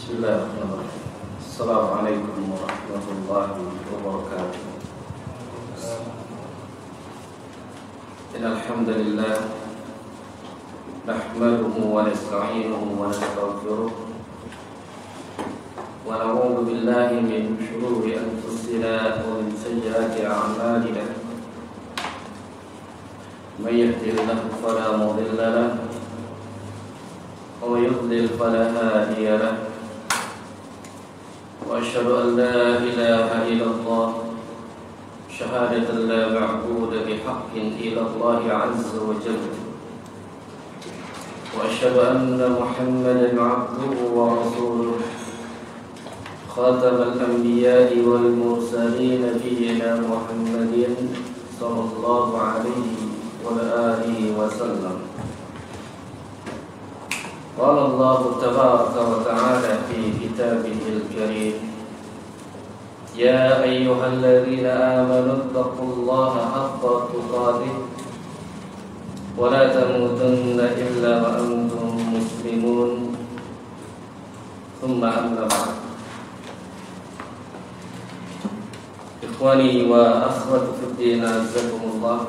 Bismillahirrahmanirrahim. Assalamualaikum warahmatullahi wabarakatuh. Innal hamdalillah nahmaduhu wa nasta'inuhu wa nastaghfiruh wa na'udzu billahi min shururi anfusina wa min sayyiati a'malina. May yahdihillahu fala mudilla lahu wa may yudlil fala hadiya lahu. وأشهد أن لا إله إلا الله شهادة لا معبود بحق إلا الله عز وجل وأشهد أن محمدا عبده ورسوله خاتم الأنبياء والمرسلين نبينا محمد صلى الله عليه وآله وسلم. قال الله تبارك وتعالى في كتابه الكريم: يا أيها الذين آمنوا اتقوا الله حق تقاته ولا تموتن إلا وأنتم مسلمون. ثم أما بعد. إخواني وأخواتي في الدين أعزكم الله.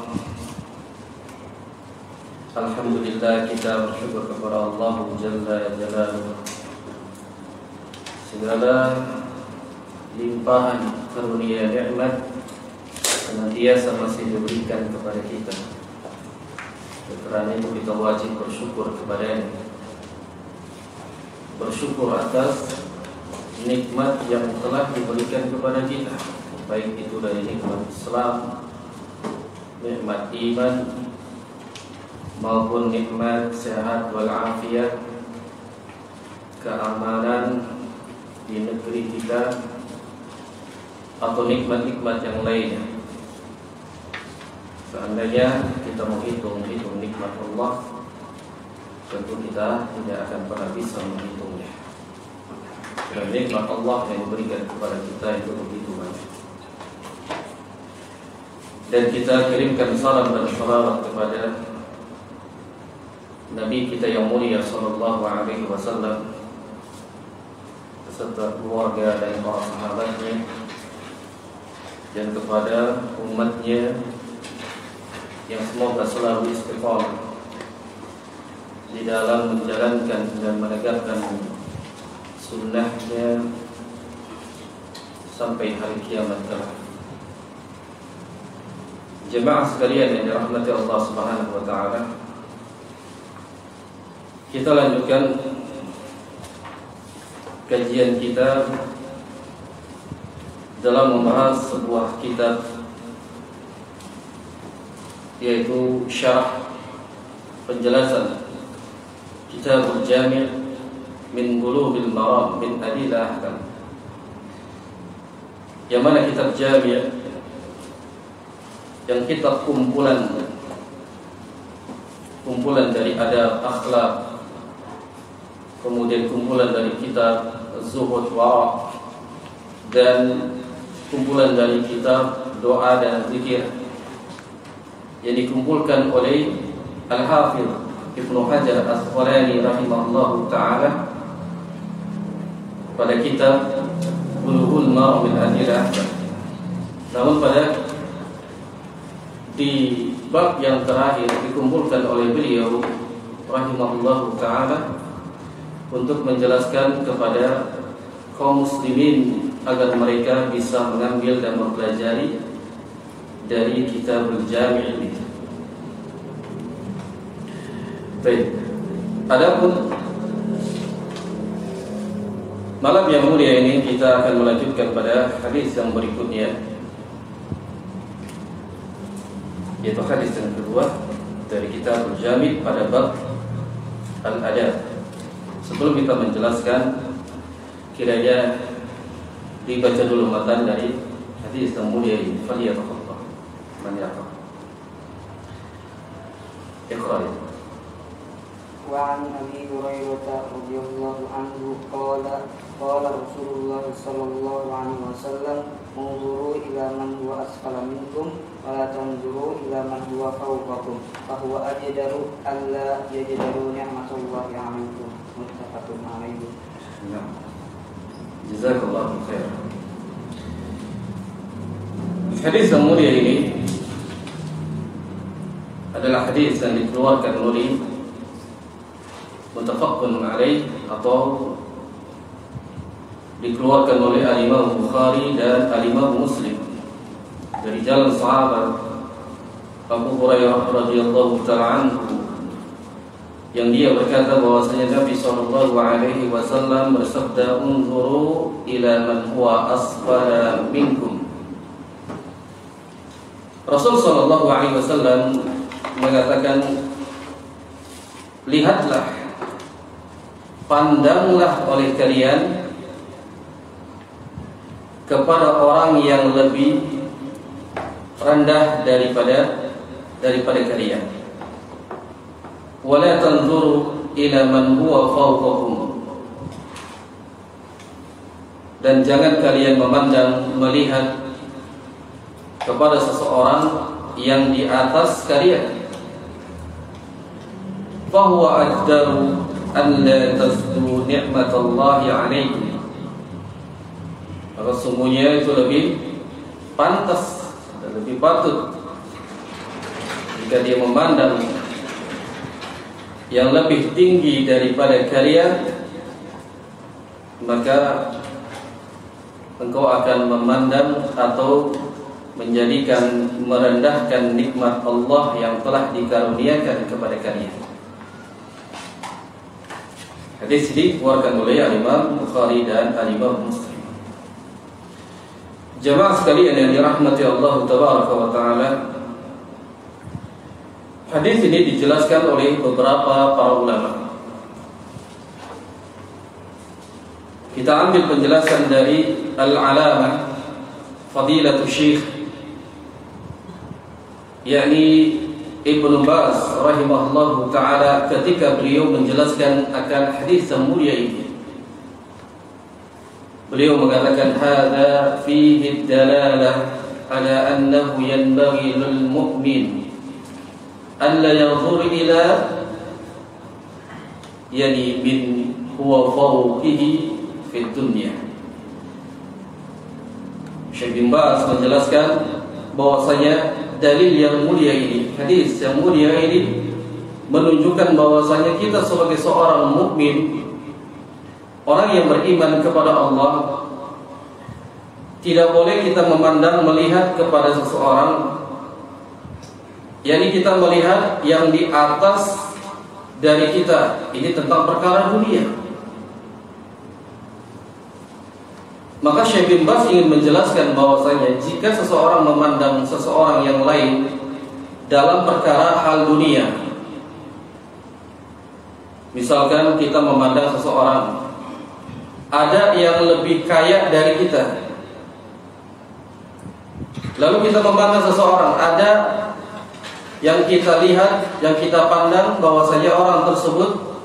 Alhamdulillah, kita bersyukur kepada Allah Jalla Jalaluhu. Segala limpahan karunia nikmat senantiasa masih diberikan kepada kita. Karena itu kita wajib bersyukur kepadanya. Bersyukur atas nikmat yang telah diberikan kepada kita, baik itu dari nikmat Islam, nikmat iman, maupun nikmat sehat walafiat, keamanan di negeri kita, atau nikmat-nikmat yang lainnya. Seandainya kita menghitung nikmat Allah, tentu kita tidak akan pernah bisa menghitungnya. Dan nikmat Allah yang diberikan kepada kita itu begitu banyak. Dan kita kirimkan salam dan shalawat kepada Nabi kita yang mulia sallallahu alaihi wasallam beserta keluarga dan para sahabatnya, dan kepada umatnya yang semoga selalu istiqamah di dalam menjalankan dan menegakkan sunnahnya sampai hari kiamat kelak. Jemaah sekalian yang dirahmati Allah Subhanahu wa taala, kita lanjutkan kajian kita dalam membahas sebuah kitab, yaitu syarah penjelasan Kitabul Jami' min Bulughil Maram min Adillah Ahkam. Yang mana kitab Jami' yang kitab kumpulan dari adab, akhlak, kemudian kumpulan dari kitab Zuhud Wara', dan kumpulan dari kitab doa dan zikir yang dikumpulkan oleh Al-Hafidh Ibnu Hajar Al-Asqalani rahimahullahu ta'ala pada kitab Bulughul Maram min Adillah. Namun pada di bab yang terakhir dikumpulkan oleh beliau rahimahullahu ta'ala untuk menjelaskan kepada kaum muslimin agar mereka bisa mengambil dan mempelajari dari Kitabul Jami' ini. Baik. Adapun malam yang mulia ini kita akan melanjutkan pada hadis yang berikutnya, yaitu hadis yang kedua dari Kitabul Jami' pada bab Al-Adab. Sebelum kita menjelaskan, kiranya dibaca dulu matan dari hadis yang mulia ini. Faliyatafadhal. Man yaqra. Iqra. Wa an Abi Hurairah radhiyallahu anhu qala Rasulullah sallallahu alaihi wasallam: "Unzuru ila man huwa asfala minkum wa la tanzuru ila man huwa fawqakum, fa huwa ajdaru alla yajdaru ni'matallahi 'alaikum." Muttafaqun alaihi. Jazakallahu khair. Hadis yang mulia ini adalah hadis yang dikeluarkan oleh muttafaqun alaih atau dikeluarkan oleh Al-Imam Bukhari dan Al-Imam Muslim dari jalan sahabat Abu Hurairah radhiyallahu ta'ala anhu, yang dia berkata bahwasanya Nabi sallallahu alaihi wasallam bersabda, "Unzuru ila man huwa asfala minkum." Rasul sallallahu alaihi wasallam mengatakan, lihatlah, pandanglah oleh kalian kepada orang yang lebih rendah daripada kalian. Wala tanzuru ila man huwa fawqakum. Dan jangan kalian memandang, melihat kepada seseorang yang di atas kalian. Fahuwa ajdaru an la tazdu ni'matallahi 'alaikum. Maka sungguhnya itu lebih pantas dan lebih patut jika dia memandang yang lebih tinggi daripada kalian, maka engkau akan memandang atau menjadikan merendahkan nikmat Allah yang telah dikaruniakan kepada kalian. Hadis ini dikeluarkan oleh Al-Imam Bukhari dan Al-Imam Muslim. Jemaah sekalian yang dirahmati Allah tabaraka wa taala, hadis ini dijelaskan oleh beberapa para ulama. Kita ambil penjelasan dari Al-Alamah Fadilatul Syekh, yakni Ibnu Baz rahimahullahu ta'ala, ketika beliau menjelaskan akan hadis yang mulia ini. Beliau mengatakan, hadza fihi dalalah ala annahu yanbaghi lil mu'min an la yanzur ila yani min huwa fawqihi fid dunya. Syekh bin Baz menjelaskan bahwasanya dalil yang mulia ini, hadis yang mulia ini menunjukkan bahwasanya kita sebagai seorang mukmin, orang yang beriman kepada Allah, tidak boleh kita memandang, melihat kepada seseorang, yakni kita melihat yang di atas dari kita. Ini tentang perkara dunia. Maka Syekh bin Baz ingin menjelaskan bahwasanya jika seseorang memandang seseorang yang lain dalam perkara hal dunia, misalkan kita memandang seseorang ada yang lebih kaya dari kita, lalu kita memandang seseorang ada yang kita lihat, yang kita pandang bahwasanya orang tersebut,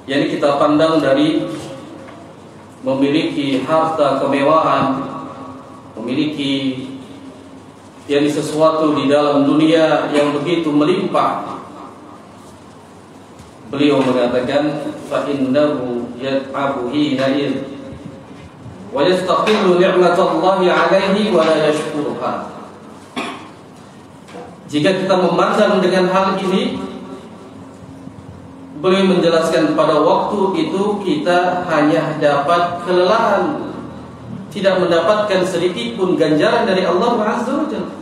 yakni kita pandang dari memiliki harta kemewahan, memiliki yakni sesuatu di dalam dunia yang begitu melimpah. Beliau mengatakan, fa innahu yat'abu hina id wa yastaqillu ni'matallahi 'alaihi wa la yashkuruha. Jika kita memandang dengan hal ini, beliau menjelaskan pada waktu itu kita hanya dapat kelelahan, tidak mendapatkan sedikit pun ganjaran dari Allah Azza wa Jalla.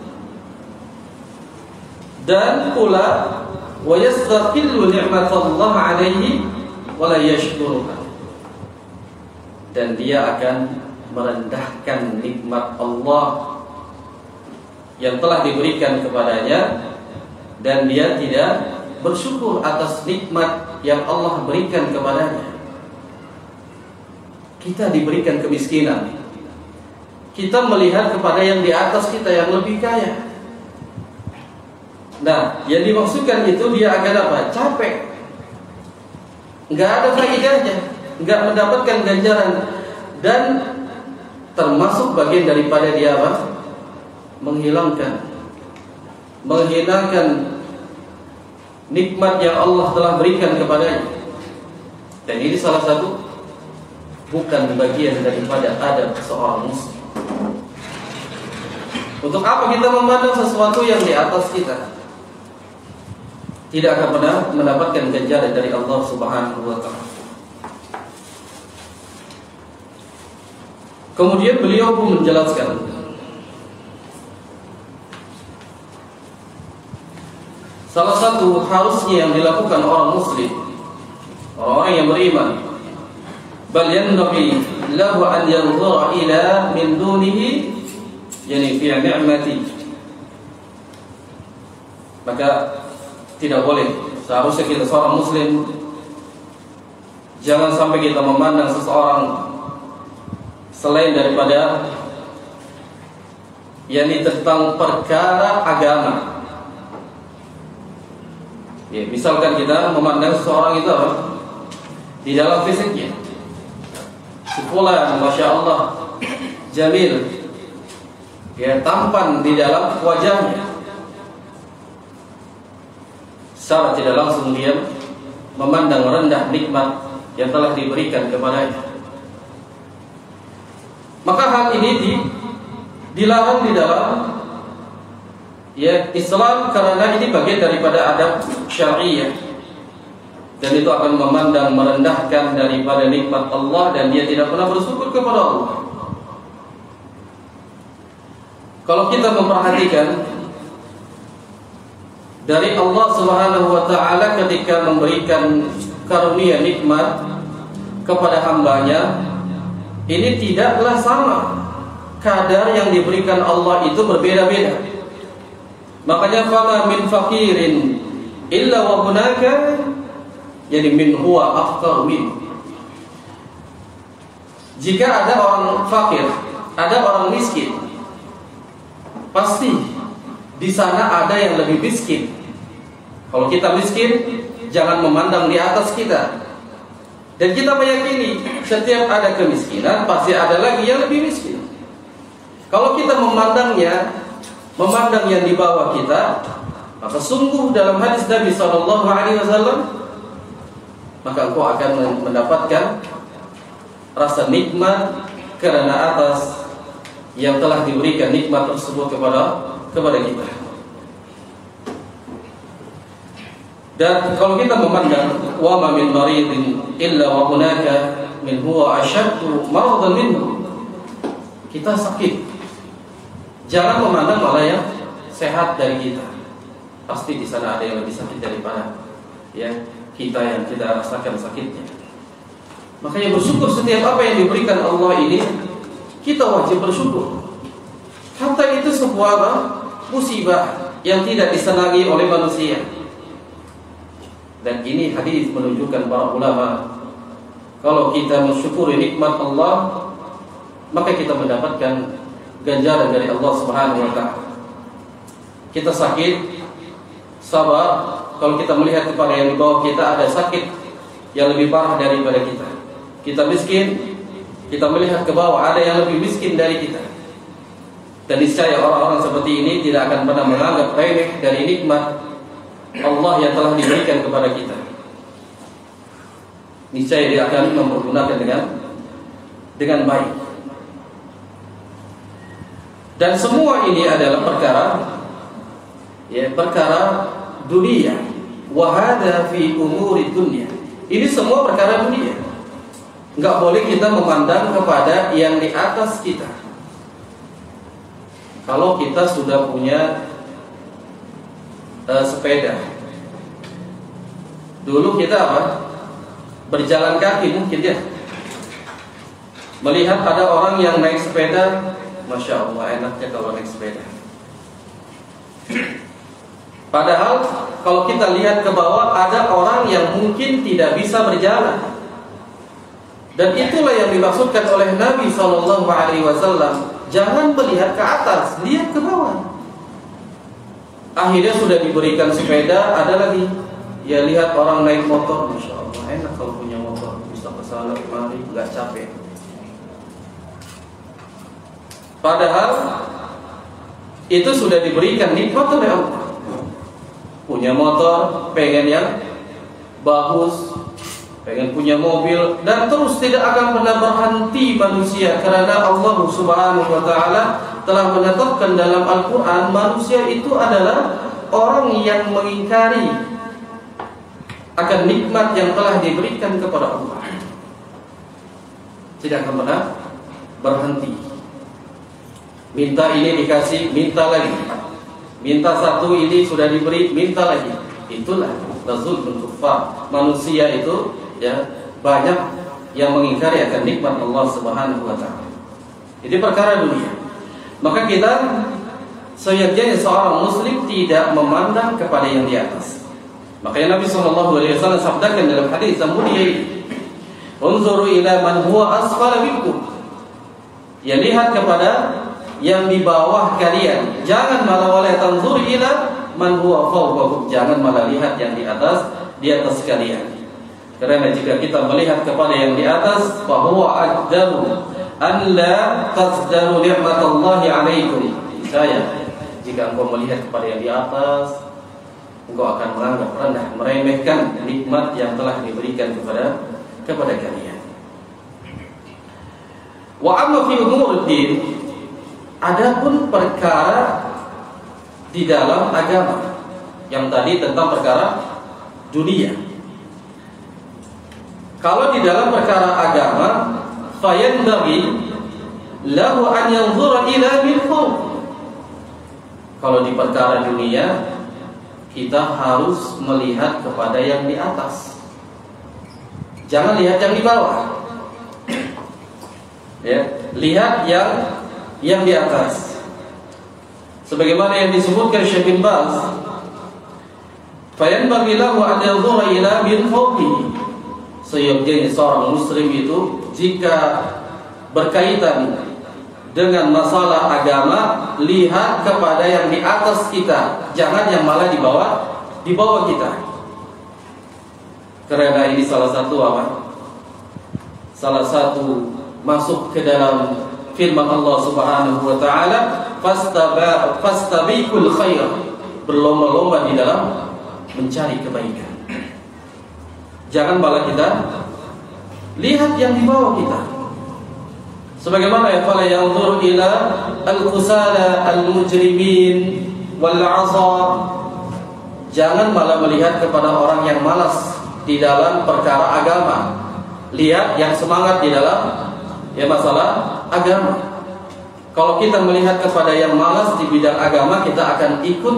Dan pula wa yastaqillu ni'matallah 'alaihi wa la yashkuruha. Dan dia akan merendahkan nikmat Allah yang telah diberikan kepadanya, dan dia tidak bersyukur atas nikmat yang Allah berikan kepadanya. Kita diberikan kemiskinan, kita melihat kepada yang di atas kita yang lebih kaya. Nah, yang dimaksudkan itu dia akan apa? Capek, nggak ada faedahnya, nggak mendapatkan ganjaran, dan termasuk bagian daripada dia apa? Menghilangkan nikmat yang Allah telah berikan kepadanya. Dan ini salah satu bukan bagian daripada adab seorang muslim. Untuk apa kita memandang sesuatu yang di atas kita? Tidak akan pernah mendapatkan ganjaran dari Allah Subhanahu wa taala. Kemudian beliau pun menjelaskan, salah satu harusnya yang dilakukan orang muslim, orang yang beriman, bal yanbaghi lahu an yanzura ila min dunihi, yani fi ni'mati. Maka tidak boleh, seharusnya kita seorang muslim jangan sampai kita memandang seseorang selain daripada yakni tentang perkara agama. Ya, misalkan kita memandang seseorang itu apa? Di dalam fisiknya, si fulan masya Allah jamil, ya, tampan di dalam wajahnya. Secara tidak langsung dia memandang rendah nikmat yang telah diberikan kepadanya. Maka hal ini dilarang di dalam ya Islam, karena ini bagian daripada adab syariah, dan itu akan memandang merendahkan daripada nikmat Allah, dan dia tidak pernah bersyukur kepada Allah. Kalau kita memperhatikan dari Allah Subhanahu wa taala ketika memberikan karunia nikmat kepada hambanya, ini tidaklah sama. Kadar yang diberikan Allah itu berbeda-beda. Makanya fama min fakirin illa wa hunaka, yani min huwa afqar min. Jika ada orang fakir, ada orang miskin, pasti di sana ada yang lebih miskin. Kalau kita miskin, jangan memandang di atas kita. Dan kita meyakini setiap ada kemiskinan pasti ada lagi yang lebih miskin. Kalau kita memandang yang di bawah kita, maka sungguh dalam hadis Nabi SAW, maka engkau akan mendapatkan rasa nikmat karena atas yang telah diberikan nikmat tersebut kepada kita. Dan kalau kita memandang wa ma min maridin illa wa hunaka min huwa ashaddu maradan minhu, kita sakit, jangan memandang malah yang sehat dari kita. Pasti di sana ada yang lebih sakit daripada ya kita yang tidak rasakan sakitnya. Makanya bersyukur setiap apa yang diberikan Allah ini, kita wajib bersyukur. Kata itu sebuah musibah yang tidak disenangi oleh manusia. Dan ini hadis menunjukkan para ulama, kalau kita mensyukuri nikmat Allah, maka kita mendapatkan ganjaran dari Allah Subhanahu wa taala. Kita sakit, sabar. Kalau kita melihat kepada yang di bawah kita ada sakit yang lebih parah daripada kita. Kita miskin, kita melihat ke bawah ada yang lebih miskin dari kita. Dan niscaya orang-orang seperti ini tidak akan pernah menganggap remeh dari nikmat Allah yang telah diberikan kepada kita. Niscaya dia akan mempergunakan dengan baik. Dan semua ini adalah perkara dunia. Wa hadza fi umuri dunya. Ini semua perkara dunia. Enggak boleh kita memandang kepada yang di atas kita. Kalau kita sudah punya sepeda, dulu kita apa? Berjalan kaki mungkin ya. Melihat ada orang yang naik sepeda, masya Allah enaknya kalau naik sepeda. Padahal kalau kita lihat ke bawah ada orang yang mungkin tidak bisa berjalan. Dan itulah yang dimaksudkan oleh Nabi SAW. Jangan melihat ke atas, lihat ke bawah. Akhirnya sudah diberikan sepeda, ada lagi ya lihat orang naik motor, masya Allah enak kalau punya motor, bisa kesana kemari nggak capek. Padahal itu sudah diberikan nikmat oleh Allah. Punya motor, pengen yang bagus, pengen punya mobil, dan terus tidak akan pernah berhenti manusia, karena Allah Subhanahu wa taala telah menetapkan dalam Al-Qur'an manusia itu adalah orang yang mengingkari akan nikmat yang telah diberikan kepada Allah. Tidak akan pernah berhenti. Minta ini dikasih, minta lagi. Minta satu ini sudah diberi, minta lagi. Itulah lazulul kuffar. Manusia itu ya banyak yang mengingkari akan nikmat Allah Subhanahu wa taala. Ini perkara dunia. Maka kita seyogyanya seorang muslim tidak memandang kepada yang di atas. Makanya Nabi SAW sabdakan dalam hadis yang mulia ini, "Unzuru ila man huwa asfala minkum." Ya, lihat kepada yang di bawah kalian. Jangan malah wala tanzur ila man huwa fawqakum. Jangan malah lihat yang di atas kalian. Karena jika kita melihat kepada yang di atas, bahwa ajdaru an la tazdaru ni'matallahi 'alaikum. Saya, jika engkau melihat kepada yang di atas, engkau akan menganggap rendah, meremehkan nikmat yang telah diberikan kepada kalian. Wa amma fi umuriddin, adapun perkara di dalam agama, yang tadi tentang perkara dunia. Kalau di dalam perkara agama, fayanbaghi lahu an yanzura ila min fawq. Kalau di perkara dunia, kita harus melihat kepada yang di atas. Jangan lihat yang di bawah. Ya, lihat yang di atas. Sebagaimana yang disebutkan Syekh bin Baz, fayanbaghi lahu an yanzura ila min fawqihi. Seyogyanya seorang muslim itu jika berkaitan dengan masalah agama, lihat kepada yang di atas kita, jangan yang malah di bawah kita. Karena ini salah satu masuk ke dalam firman Allah Subhanahu wa taala, fastabiqul khair, berlomba-lomba di dalam mencari kebaikan. Jangan malah kita lihat yang di bawah kita. Sebagaimana ya, fala yanzur ila al-qusala al-mujrimin wal 'asar. Jangan malah melihat kepada orang yang malas di dalam perkara agama. Lihat yang semangat di dalam masalah agama. Kalau kita melihat kepada yang malas di bidang agama, kita akan ikut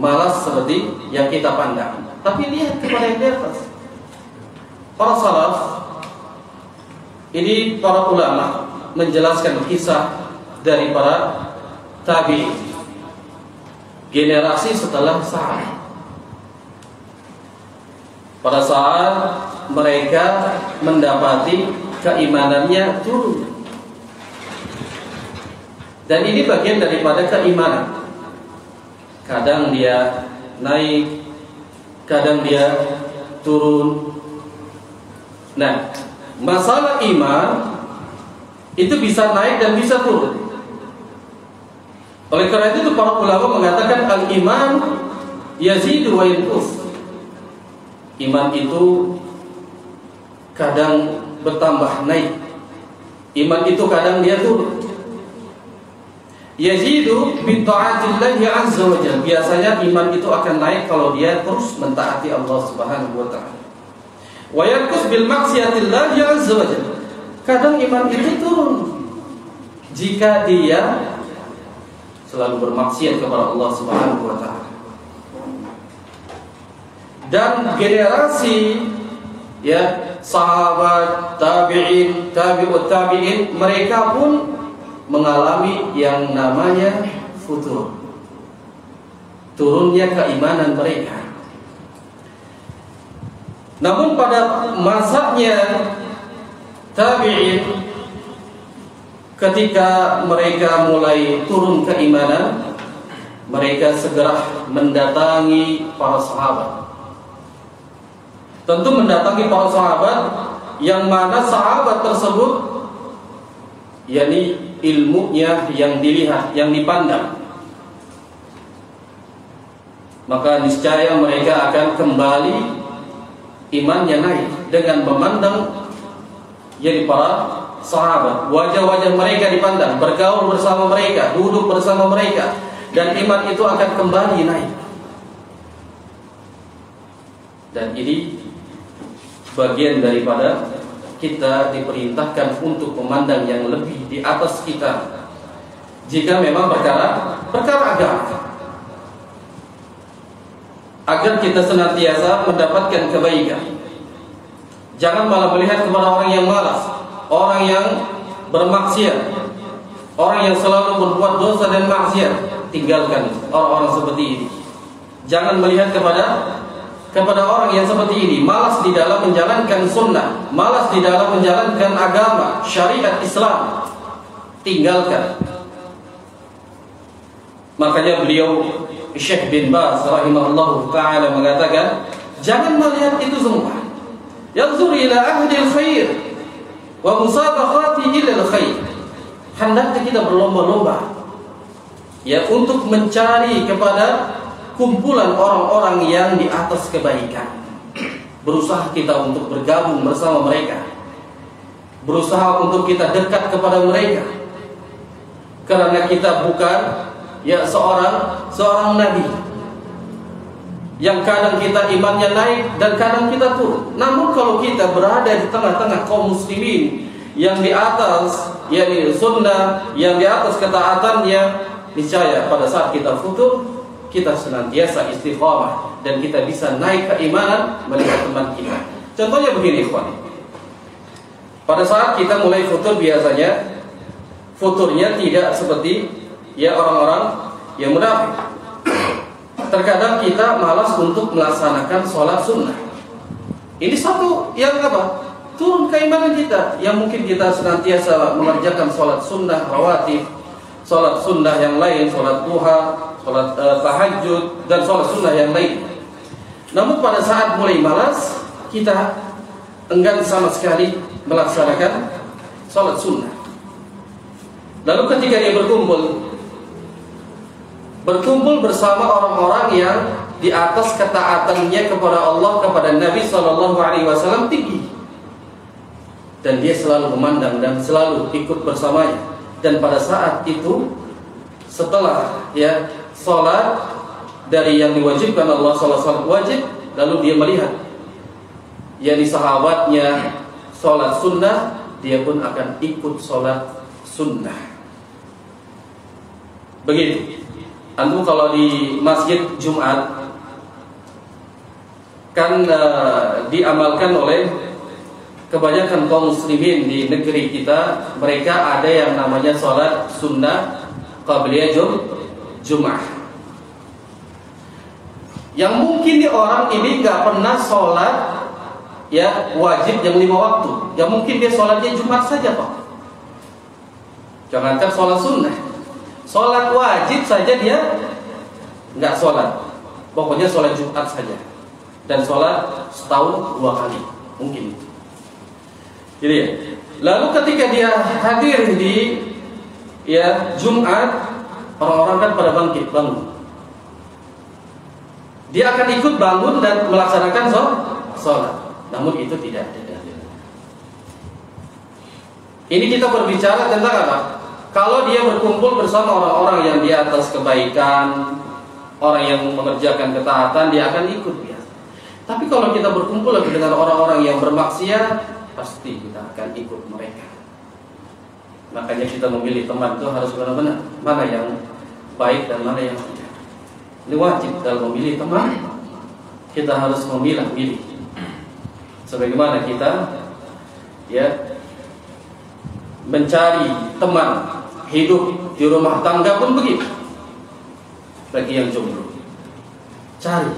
malas seperti yang kita pandang. Tapi lihat kepada yang di atas. Para salaf ini, para ulama menjelaskan kisah dari para tabi'in, generasi setelah sahabat. Pada saat mereka mendapati keimanannya turun, dan ini bagian daripada keimanan. Kadang dia naik, kadang dia turun. Nah, masalah iman itu bisa naik dan bisa turun. Oleh karena itu para ulama mengatakan al-iman yazidu wa yanqus. Iman itu kadang bertambah, naik. Iman itu kadang dia turun. Yazidu bi ta'atillahi azza wa jalla. Biasanya iman itu akan naik kalau dia terus mentaati Allah Subhanahu wa taala. Wa yanqus bil maksiatillahi azza wa jalla. Kadang iman itu turun jika dia selalu bermaksiat kepada Allah Subhanahu wa taala. Dan generasi sahabat, tabi'in, tabi'ut tabi'in, mereka pun mengalami yang namanya futur, turunnya keimanan mereka. Namun pada masanya tabi'in, ketika mereka mulai turun keimanan, mereka segera mendatangi para sahabat. Tentu mendatangi para sahabat yang mana sahabat tersebut yakni ilmunya yang dilihat, yang dipandang, maka niscaya mereka akan kembali imannya naik dengan memandang jadi para sahabat, wajah-wajah mereka dipandang, bergaul bersama mereka, duduk bersama mereka, dan iman itu akan kembali naik. Dan ini bagian daripada kita diperintahkan untuk memandang yang lebih di atas kita jika memang perkara agama, agar kita senantiasa mendapatkan kebaikan. Jangan malah melihat kepada orang yang malas, orang yang bermaksiat, orang yang selalu berbuat dosa dan maksiat. Tinggalkan orang-orang seperti ini. Jangan melihat kepada orang yang seperti ini, malas di dalam menjalankan sunnah, malas di dalam menjalankan agama, syariat Islam. Tinggalkan. Makanya beliau Syekh bin Baz rahimahullah ta'ala mengatakan, jangan melihat itu semua. Yanzur ila ahli al-khair wa musabakhati ila al-khair. Hendaknya kita berlomba-lomba ya untuk mencari kepada kumpulan orang-orang yang di atas kebaikan. Berusaha kita untuk bergabung bersama mereka, berusaha untuk kita dekat kepada mereka, karena kita bukan ya seorang nabi yang kadang kita imannya naik dan kadang kita turun. Namun kalau kita berada di tengah-tengah kaum muslimin yang di atas yakni sunnah, yang di atas ketaatannya, niscaya pada saat kita futur kita senantiasa istiqamah dan kita bisa naik keimanan melihat teman kita. Contohnya begini, ikhwan. Pada saat kita mulai futur, biasanya futurnya tidak seperti ya orang-orang yang munafik. Terkadang kita malas untuk melaksanakan sholat sunnah. Ini satu yang apa? Turun keimanan kita. Yang mungkin kita senantiasa mengerjakan sholat sunnah rawatib, sholat sunnah yang lain, sholat duha, sholat tahajud, dan sholat sunnah yang lain. Namun pada saat mulai malas, kita enggan sama sekali melaksanakan sholat sunnah. Lalu ketika dia berkumpul bersama orang-orang yang di atas ketaatannya kepada Allah, kepada Nabi SAW tinggi, dan dia selalu memandang dan selalu ikut bersamanya. Dan pada saat itu, setelah ya sholat dari yang diwajibkan Allah sholat wajib, lalu dia melihat yakni sahabatnya sholat sunnah, dia pun akan ikut sholat sunnah. Begitu. Antum kalau di masjid Jumat kan diamalkan oleh kebanyakan kaum muslimin di negeri kita, mereka ada yang namanya sholat sunnah qabliyah Jum'ah. Yang mungkin di orang ini nggak pernah sholat ya wajib yang 5 waktu, yang mungkin dia sholatnya Jumat saja Pak. Jangankan sholat sunnah, sholat wajib saja dia nggak sholat. Pokoknya sholat Jumat saja, dan sholat setahun 2 kali mungkin. Jadi ya. Lalu ketika dia hadir di ya Jumat, orang-orang kan pada bangun. Dia akan ikut bangun dan melaksanakan sholat. Namun itu tidak ada. Ini kita berbicara tentang apa? Kalau dia berkumpul bersama orang-orang yang di atas kebaikan, orang yang mengerjakan ketaatan, dia akan ikut biasa. Tapi kalau kita berkumpul lagi dengan orang-orang yang bermaksiat, pasti kita akan ikut mereka. Makanya kita memilih teman itu harus benar-benar mana yang baik dan mana yang tidak. Ini wajib dalam memilih teman, kita harus memilah-milih. Sebagaimana kita ya mencari teman hidup di rumah tangga pun begitu. Bagi yang jomblo, cari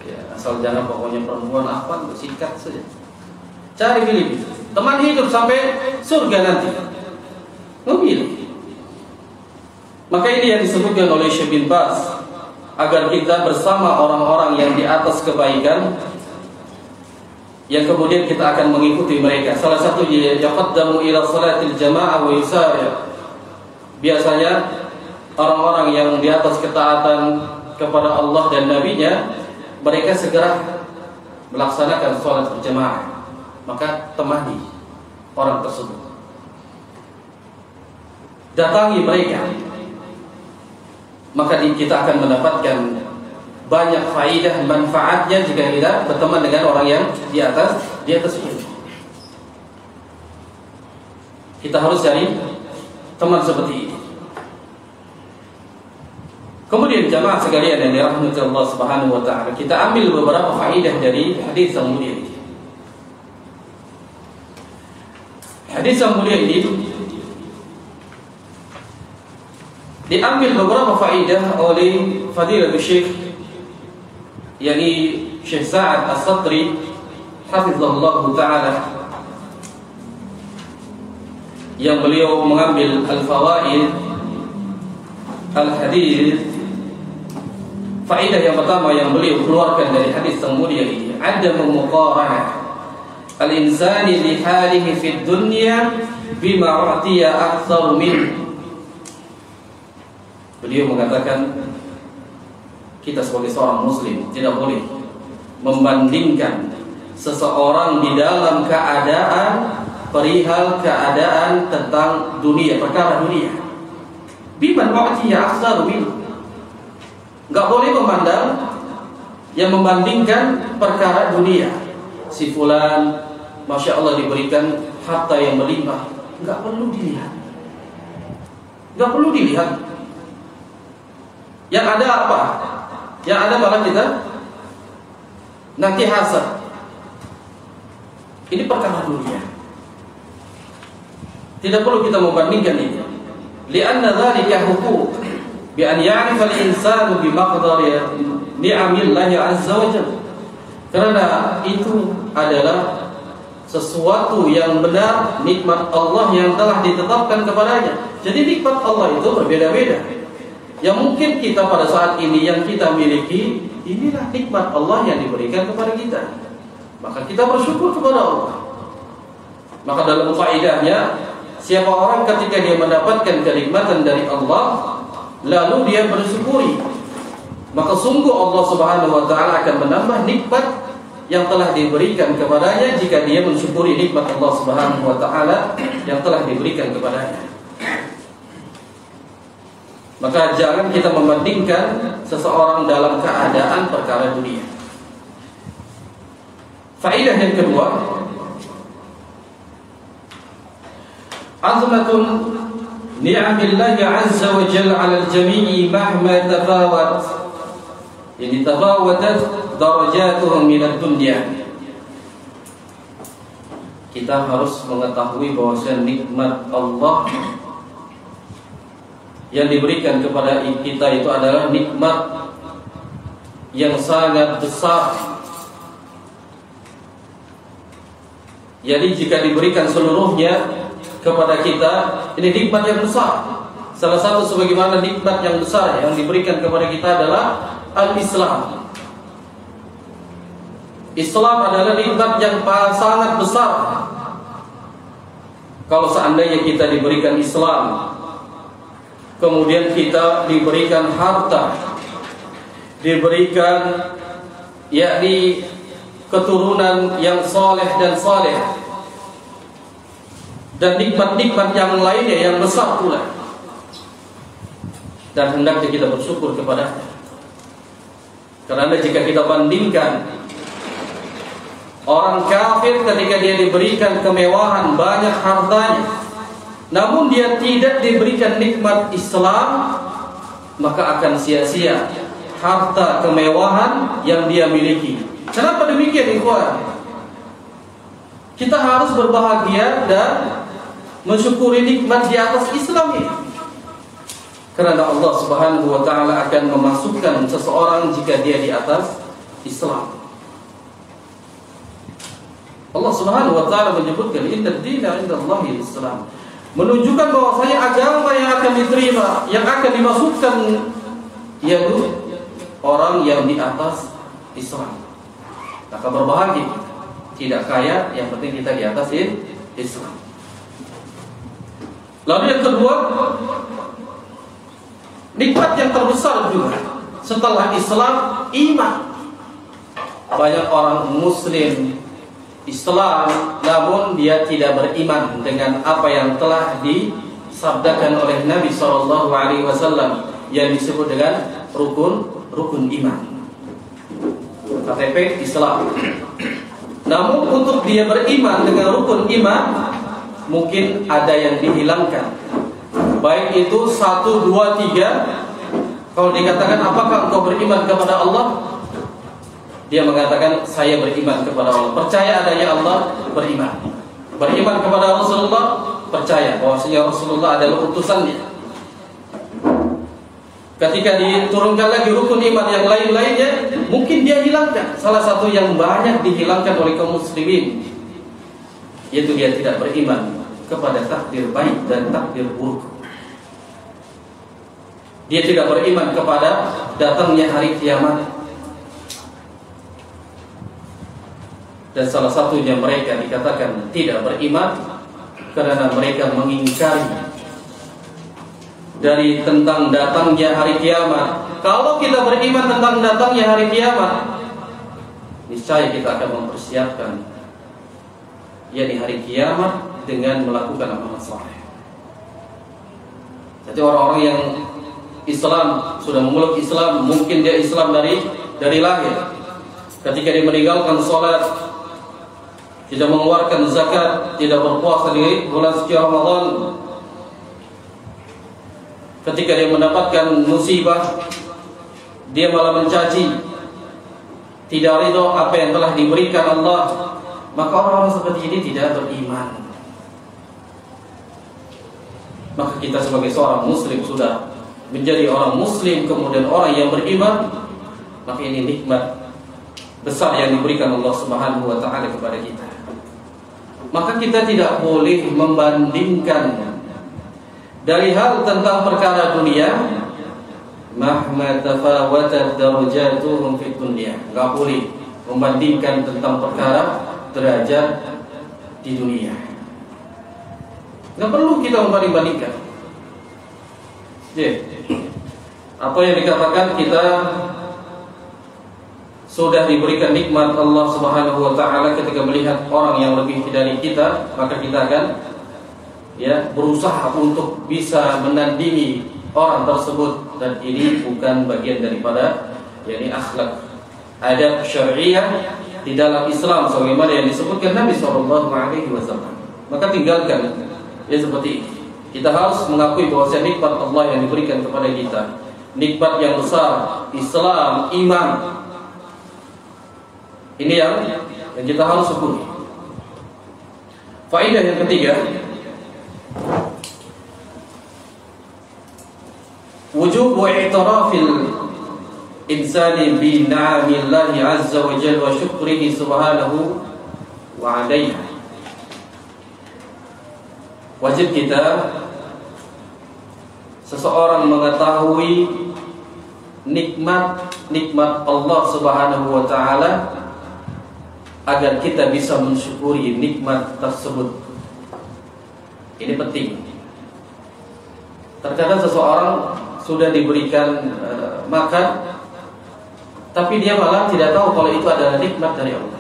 ya, asal jangan pokoknya perempuan apa, sikat saja. Cari pilih teman hidup sampai surga nanti. Memilih. Maka ini yang disebutkan oleh Syekh bin Baz, agar kita bersama orang-orang yang di atas kebaikan, yang kemudian kita akan mengikuti mereka. Salah satunya yaqaddamu ila salatil jamaah wa yusari'. Biasanya orang-orang yang di atas ketaatan kepada Allah dan Nabi-Nya, mereka segera melaksanakan sholat berjamaah, maka temani orang tersebut, datangi mereka, maka kita akan mendapatkan banyak faidah manfaatnya jika kita berteman dengan orang yang di atas ilmu. Kita harus cari teman seperti ini. Kemudian jamaah sekalian yang dirahmati Allah Subhanahu wa taala, kita ambil beberapa faedah dari hadis yang mulia ini. Hadis yang mulia ini diambil beberapa faedah oleh Fadilatul Syekh, yakni Syekh Sa'ad As-Satri hafizahullah taala, yang beliau mengambil al-fawaid al-hadis. Faedah yang pertama yang beliau keluarkan dari hadis yang mulia ini, adamu muqaranah al-insani li halihi fid dunya bima u'tiya aktsar min. Beliau mengatakan kita sebagai seorang muslim tidak boleh membandingkan seseorang di dalam keadaan perihal keadaan tentang dunia, perkara dunia, bima u'tiya aktsar min. Enggak boleh memandang yang membandingkan perkara dunia. Si fulan Masya Allah diberikan harta yang melimpah, enggak perlu dilihat. Enggak perlu dilihat. Yang ada apa? Yang ada malah kita nanti hasad. Ini perkara dunia. Tidak perlu kita membandingkan ini. Li'anna dzalika huquq bi an ya'rifa al-insanu bi maqdari ni'amillahi 'azza wa jalla. Karena itu adalah sesuatu yang benar, nikmat Allah yang telah ditetapkan kepadanya. Jadi nikmat Allah itu berbeda-beda. Yang mungkin kita pada saat ini yang kita miliki, inilah nikmat Allah yang diberikan kepada kita. Maka kita bersyukur kepada Allah. Maka dalam faedahnya, siapa orang ketika dia mendapatkan kenikmatan dari Allah, lalu dia bersyukuri, maka sungguh Allah Subhanahu wa taala akan menambah nikmat yang telah diberikan kepadanya jika dia mensyukuri nikmat Allah Subhanahu wa taala yang telah diberikan kepadanya. Maka jangan kita membandingkan seseorang dalam keadaan perkara dunia. Faedah yang kedua, azmatun ni'amillahi 'azza wa jalla 'alal jami'i mahma tafawat. Yani tafawatat darajatuhum minad dunya. Kita harus mengetahui bahwa nikmat Allah yang diberikan kepada kita itu adalah nikmat yang sangat besar. Jadi jika diberikan seluruhnya kepada kita, ini nikmat yang besar. Salah satu sebagaimana nikmat yang besar yang diberikan kepada kita adalah al-Islam. Islam adalah nikmat yang sangat besar. Kalau seandainya kita diberikan Islam, kemudian kita diberikan harta, diberikan yakni keturunan yang saleh dan saleh, dan nikmat-nikmat yang lainnya yang besar pula, dan hendaknya kita bersyukur kepadanya. Karena jika kita bandingkan orang kafir ketika dia diberikan kemewahan banyak hartanya, namun dia tidak diberikan nikmat Islam, maka akan sia-sia harta kemewahan yang dia miliki. Kenapa demikian, ikhwan? Kita harus berbahagia dan mensyukuri nikmat di atas Islam ini. Karena Allah Subhanahu wa taala akan memasukkan seseorang jika dia di atas Islam. Allah Subhanahu wa taala menyebutkan inna ad-dina 'indallahi al-Islam, menunjukkan bahwasanya agama yang akan diterima, yang akan dimasukkan, yaitu orang yang di atas Islam. Maka berbahagia, tidak kaya, yang penting kita di atas Islam. Lalu yang kedua, nikmat yang terbesar juga setelah Islam, iman. banyak orang muslim Islam namun dia tidak beriman dengan apa yang telah disabdakan oleh Nabi SAW yang disebut dengan rukun iman, KTP Islam. Namun untuk dia beriman dengan rukun iman mungkin ada yang dihilangkan, baik itu 1, 2, 3. Kalau dikatakan apakah engkau beriman kepada Allah, dia mengatakan saya beriman kepada Allah, percaya adanya Allah, beriman. Beriman kepada Rasulullah, percaya bahwasanya Rasulullah adalah utusannya. Ketika diturunkan lagi rukun iman yang lain-lainnya, mungkin dia hilangkan. Salah satu yang banyak dihilangkan oleh kaum muslimin, yaitu dia tidak beriman kepada takdir baik dan takdir buruk. Dia tidak beriman kepada datangnya hari kiamat. Dan salah satunya mereka dikatakan tidak beriman karena mereka mengingkari dari tentang datangnya hari kiamat. Kalau kita beriman tentang datangnya hari kiamat, niscaya kita akan mempersiapkan yakni hari kiamat dengan melakukan amal saleh. Jadi orang-orang yang Islam, sudah memeluk Islam, mungkin dia Islam dari lahir. Ketika dia meninggalkan sholat, tidak mengeluarkan zakat, tidak berpuasa di bulan suci Ramadan, ketika dia mendapatkan musibah, dia malah mencaci, tidak ridho apa yang telah diberikan Allah, maka orang-orang seperti ini tidak beriman. Maka kita sebagai seorang muslim sudah menjadi orang muslim kemudian orang yang beriman, maka ini nikmat besar yang diberikan Allah Subhanahu wa taala kepada kita. Maka kita tidak boleh membandingkan dari hal tentang perkara dunia, mahma tafawatat darajatuhum fid dunya. Enggak boleh membandingkan tentang perkara derajat di dunia. Enggak perlu kita membanding-bandingkan. Apa yang dikatakan kita sudah diberikan nikmat Allah Subhanahu wa taala ketika melihat orang yang lebih dari kita, maka kita akan berusaha untuk bisa menandingi orang tersebut, dan ini bukan bagian daripada akhlak adab syariah di dalam Islam sebagaimana yang disebutkan Nabi SAW. Maka tinggalkan seperti ini. Kita harus mengakui bahwa nikmat Allah yang diberikan kepada kita, nikmat yang besar, Islam, iman, ini yang kita harus syukuri. Faedah yang ketiga, wujubu i'tirafil insani bi ni'amillahi azza wa jalla wa syukrihi subhanahu wa 'alaiha. Wajib kita seseorang mengetahui nikmat Allah Subhanahu wa taala agar kita bisa mensyukuri nikmat tersebut. Ini penting. Terkadang seseorang sudah diberikan makan, tapi dia malah tidak tahu kalau itu adalah nikmat dari Allah.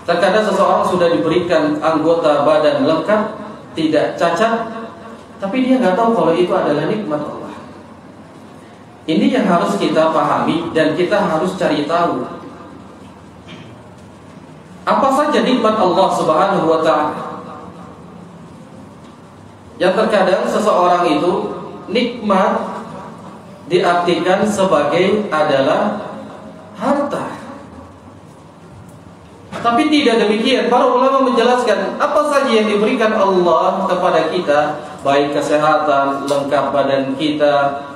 Terkadang seseorang sudah diberikan anggota badan lengkap, tidak cacat, tapi dia nggak tahu kalau itu adalah nikmat Allah. Ini yang harus kita pahami dan kita harus cari tahu. Apa saja nikmat Allah Subhanahu wa taala? Yang terkadang seseorang itu nikmat diartikan sebagai adalah harta. Tapi tidak demikian. Para ulama menjelaskan apa saja yang diberikan Allah kepada kita, baik kesehatan, lengkap badan kita,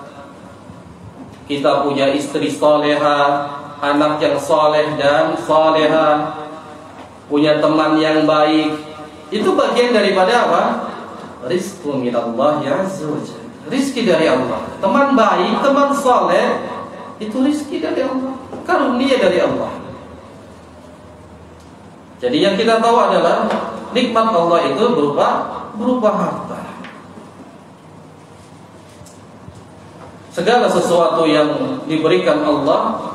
kita punya istri salehah, anak yang saleh dan salehah, punya teman yang baik, itu bagian daripada apa? Rizqu minallah azza wa jalla. Rizki dari Allah. Teman baik, teman saleh, itu rizki dari Allah, karunia dari Allah. Jadi yang kita tahu adalah nikmat Allah itu berupa harta. Segala sesuatu yang diberikan Allah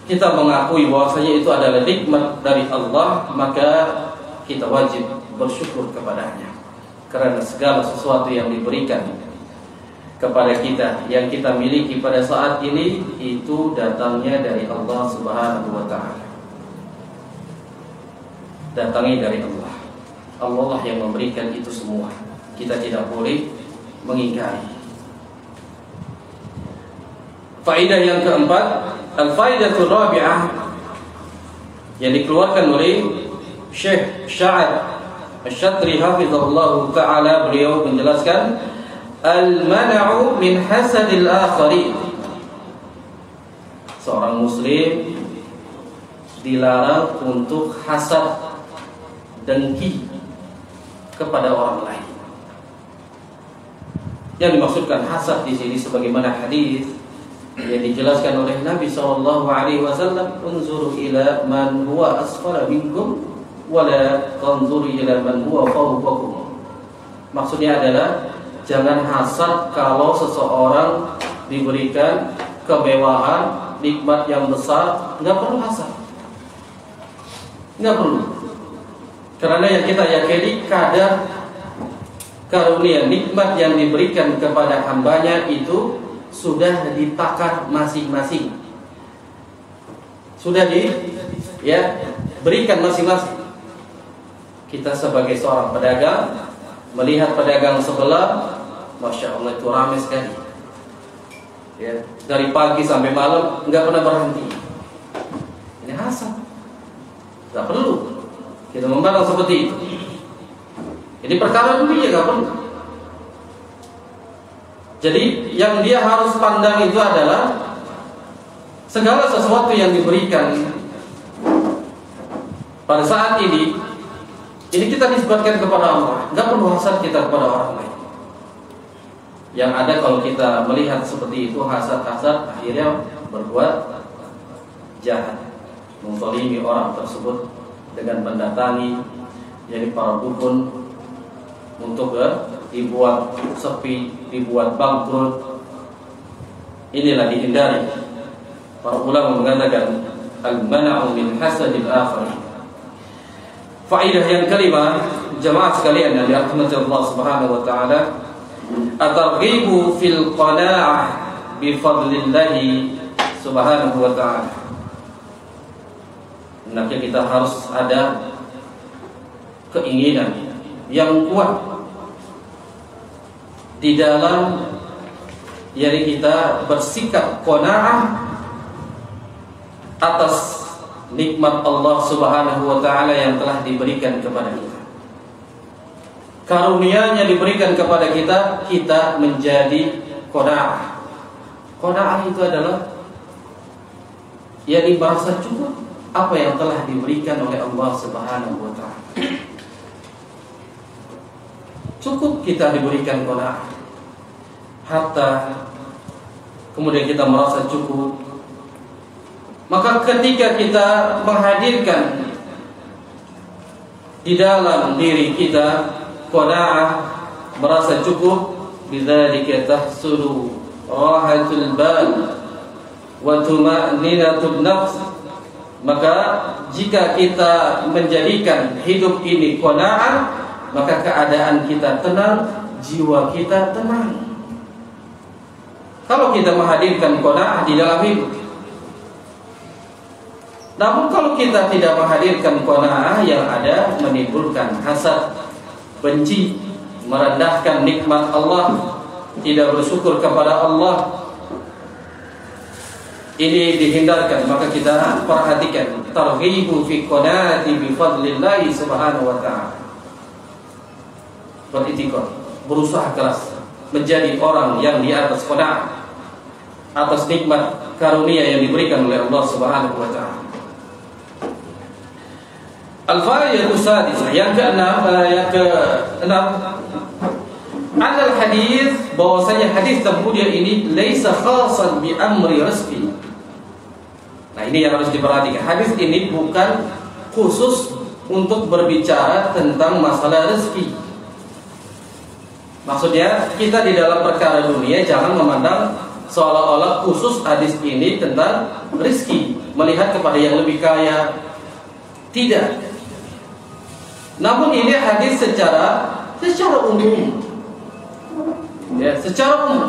kita mengakui bahwasanya itu adalah nikmat dari Allah, maka kita wajib bersyukur kepadanya. Karena segala sesuatu yang diberikan kepada kita, yang kita miliki pada saat ini, itu datangnya dari Allah Subhanahu wa ta'ala. Datangnya dari Allah. Allah yang memberikan itu semua. Kita tidak boleh mengingkari. Faedah yang keempat, al-faedatul rabi'ah, yang dikeluarkan oleh Syekh Sya'ad Asy-Syatri hafizahullah ta'ala. Beliau menjelaskan al-man'u min hasadil akharin. Seorang muslim dilarang untuk hasad, dengki kepada orang lain. Yang dimaksudkan hasad di sini sebagaimana hadis yang dijelaskan oleh Nabi SAW, unzuru ila man huwa asfala minkum wala tanzuru ila man huwa fawqakum. Maksudnya adalah jangan hasad kalau seseorang diberikan kemewahan, nikmat yang besar, nggak perlu hasad, nggak perlu. Karena yang kita yakini kadar karunia nikmat yang diberikan kepada hambanya itu sudah ditakar masing-masing, sudah berikan masing-masing. Kita sebagai seorang pedagang melihat pedagang sebelah, masya Allah itu ramai sekali, ya, dari pagi sampai malam nggak pernah berhenti. Ini hasad, nggak perlu kita memandang seperti itu. Ini perkara dunia nggak perlu. Jadi yang dia harus pandang itu adalah segala sesuatu yang diberikan pada saat ini kita nisbatkan kepada Allah. Nggak perlu hasad kita kepada orang lain. Yang ada kalau kita melihat seperti itu, hasad-hasad, akhirnya berbuat jahat, menzalimi orang tersebut dengan mendatangi jadi para dukun untuk dibuat sepi, dibuat bangkrut. Inilah dihindari. Para ulama mengatakan al-man'u min hasadil akharin. Faedah yang kelima, jemaah sekalian yang dirahmati Allah Subhanahu wa taala, at-targhibu fil qana'ah bi fadlillah Subhanahu wa taala. Hendaknya kita harus ada keinginan yang kuat di dalam kita bersikap qanaah atas nikmat Allah Subhanahu wa ta'ala yang telah diberikan kepada kita. Karunia-Nya diberikan kepada kita, kita menjadi qanaah. Qanaah itu adalah merasa cukup apa yang telah diberikan oleh Allah Subhanahu wa ta'ala. Cukup kita diberikan qanaah. Hatta kemudian kita merasa cukup. Maka ketika kita menghadirkan di dalam diri kita qanaah, merasa cukup, bidzalika tahsulu rahatul bal wa tuma'ninatun nafs. Maka jika kita menjadikan hidup ini qanaah, maka keadaan kita tenang, jiwa kita tenang. Kalau kita menghadirkan qanaah di dalam hidup. Namun kalau kita tidak menghadirkan qanaah, yang ada menimbulkan hasad, benci, merendahkan nikmat Allah, tidak bersyukur kepada Allah. Ini dihindarkan. Maka kita perhatikan targhibu fi qanaati bi fadlillah Subhanahu wa ta'ala. Beritikad, berusaha keras menjadi orang yang di atas qanaah, atas nikmat karunia yang diberikan oleh Allah Subhanahu wa ta'ala. Al-faedah sadisah, yang keenam, Anal hadis, bahwasanya hadis termulia ini laisa khasan bi amri rizqi. Nah, ini yang harus diperhatikan. Hadis ini bukan khusus untuk berbicara tentang masalah rezeki. Maksudnya kita di dalam perkara dunia jangan memandang seolah-olah khusus hadis ini tentang rizki, melihat kepada yang lebih kaya. Tidak. Namun ini hadis secara umum. Ya, secara umum.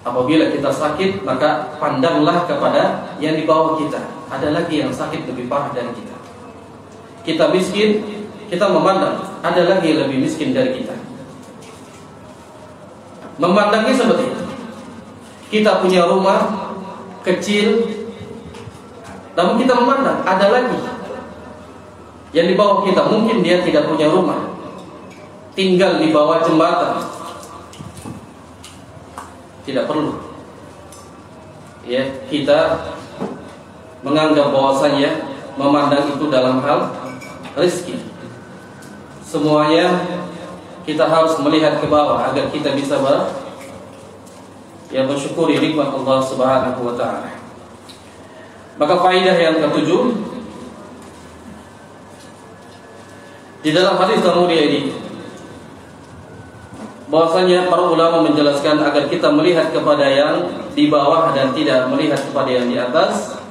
Apabila kita sakit, maka pandanglah kepada yang di bawah kita. Ada lagi yang sakit lebih parah dari kita. Kita miskin, kita memandang ada lagi yang lebih miskin dari kita. Memandangnya seperti itu. Kita punya rumah kecil, namun kita memandang ada lagi yang di bawah kita. Mungkin dia tidak punya rumah, tinggal di bawah jembatan. Tidak perlu ya kita menganggap bahwasanya memandang itu dalam hal rezeki. Semuanya kita harus melihat ke bawah agar kita bisa bersyukuri nikmat Allah Subhanahu wa taala. Maka faedah yang ketujuh di dalam hadis yang mulia ini, bahwasanya para ulama menjelaskan agar kita melihat kepada yang di bawah dan tidak melihat kepada yang di atas.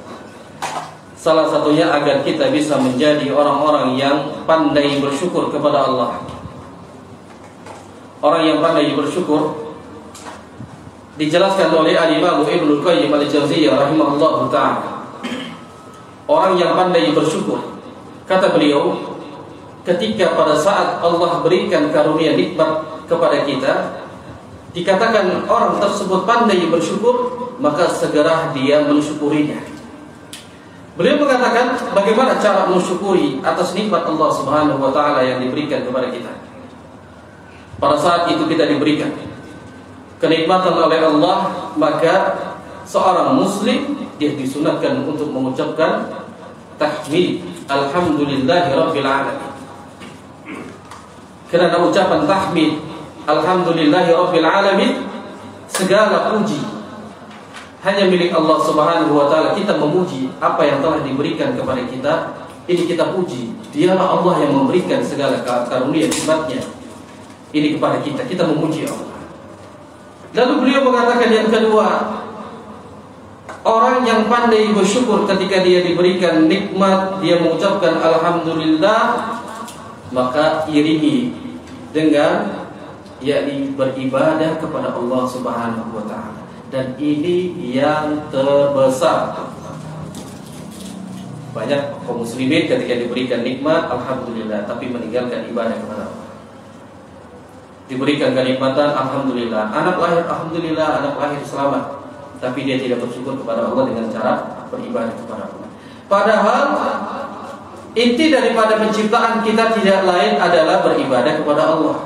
Salah satunya agar kita bisa menjadi orang-orang yang pandai bersyukur kepada Allah. Orang yang pandai bersyukur dijelaskan oleh Al-Imam Ibnu Qayyim Al-Jauziyah rahimahullahu ta'ala. Orang yang pandai bersyukur, kata beliau, ketika pada saat Allah berikan karunia nikmat kepada kita, dikatakan orang tersebut pandai bersyukur, maka segera dia mensyukurinya. Beliau mengatakan bagaimana cara mensyukuri atas nikmat Allah Subhanahu wa taala yang diberikan kepada kita. Pada saat itu kita diberikan kenikmatan oleh Allah, maka seorang muslim dia disunatkan untuk mengucapkan tahmid, alhamdulillahirabbil alamin. Karena ucapan tahmid, alhamdulillahirabbil alamin, segala puji hanya milik Allah Subhanahu wa taala. Kita memuji apa yang telah diberikan kepada kita, ini kita puji. Dialah Allah yang memberikan segala karunia nikmatnya ini kepada kita. Kita memuji Allah. Lalu beliau mengatakan yang kedua, orang yang pandai bersyukur ketika dia diberikan nikmat, dia mengucapkan alhamdulillah, maka iringi dengan yakni beribadah kepada Allah Subhanahu wa taala. Dan ini yang terbesar. Banyak kaum muslimin ketika diberikan nikmat alhamdulillah, tapi meninggalkan ibadah kepada Allah. Diberikan kenikmatan alhamdulillah, anak lahir alhamdulillah, anak lahir selamat, tapi dia tidak bersyukur kepada Allah dengan cara beribadah kepada Allah. Padahal inti daripada penciptaan kita tidak lain adalah beribadah kepada Allah.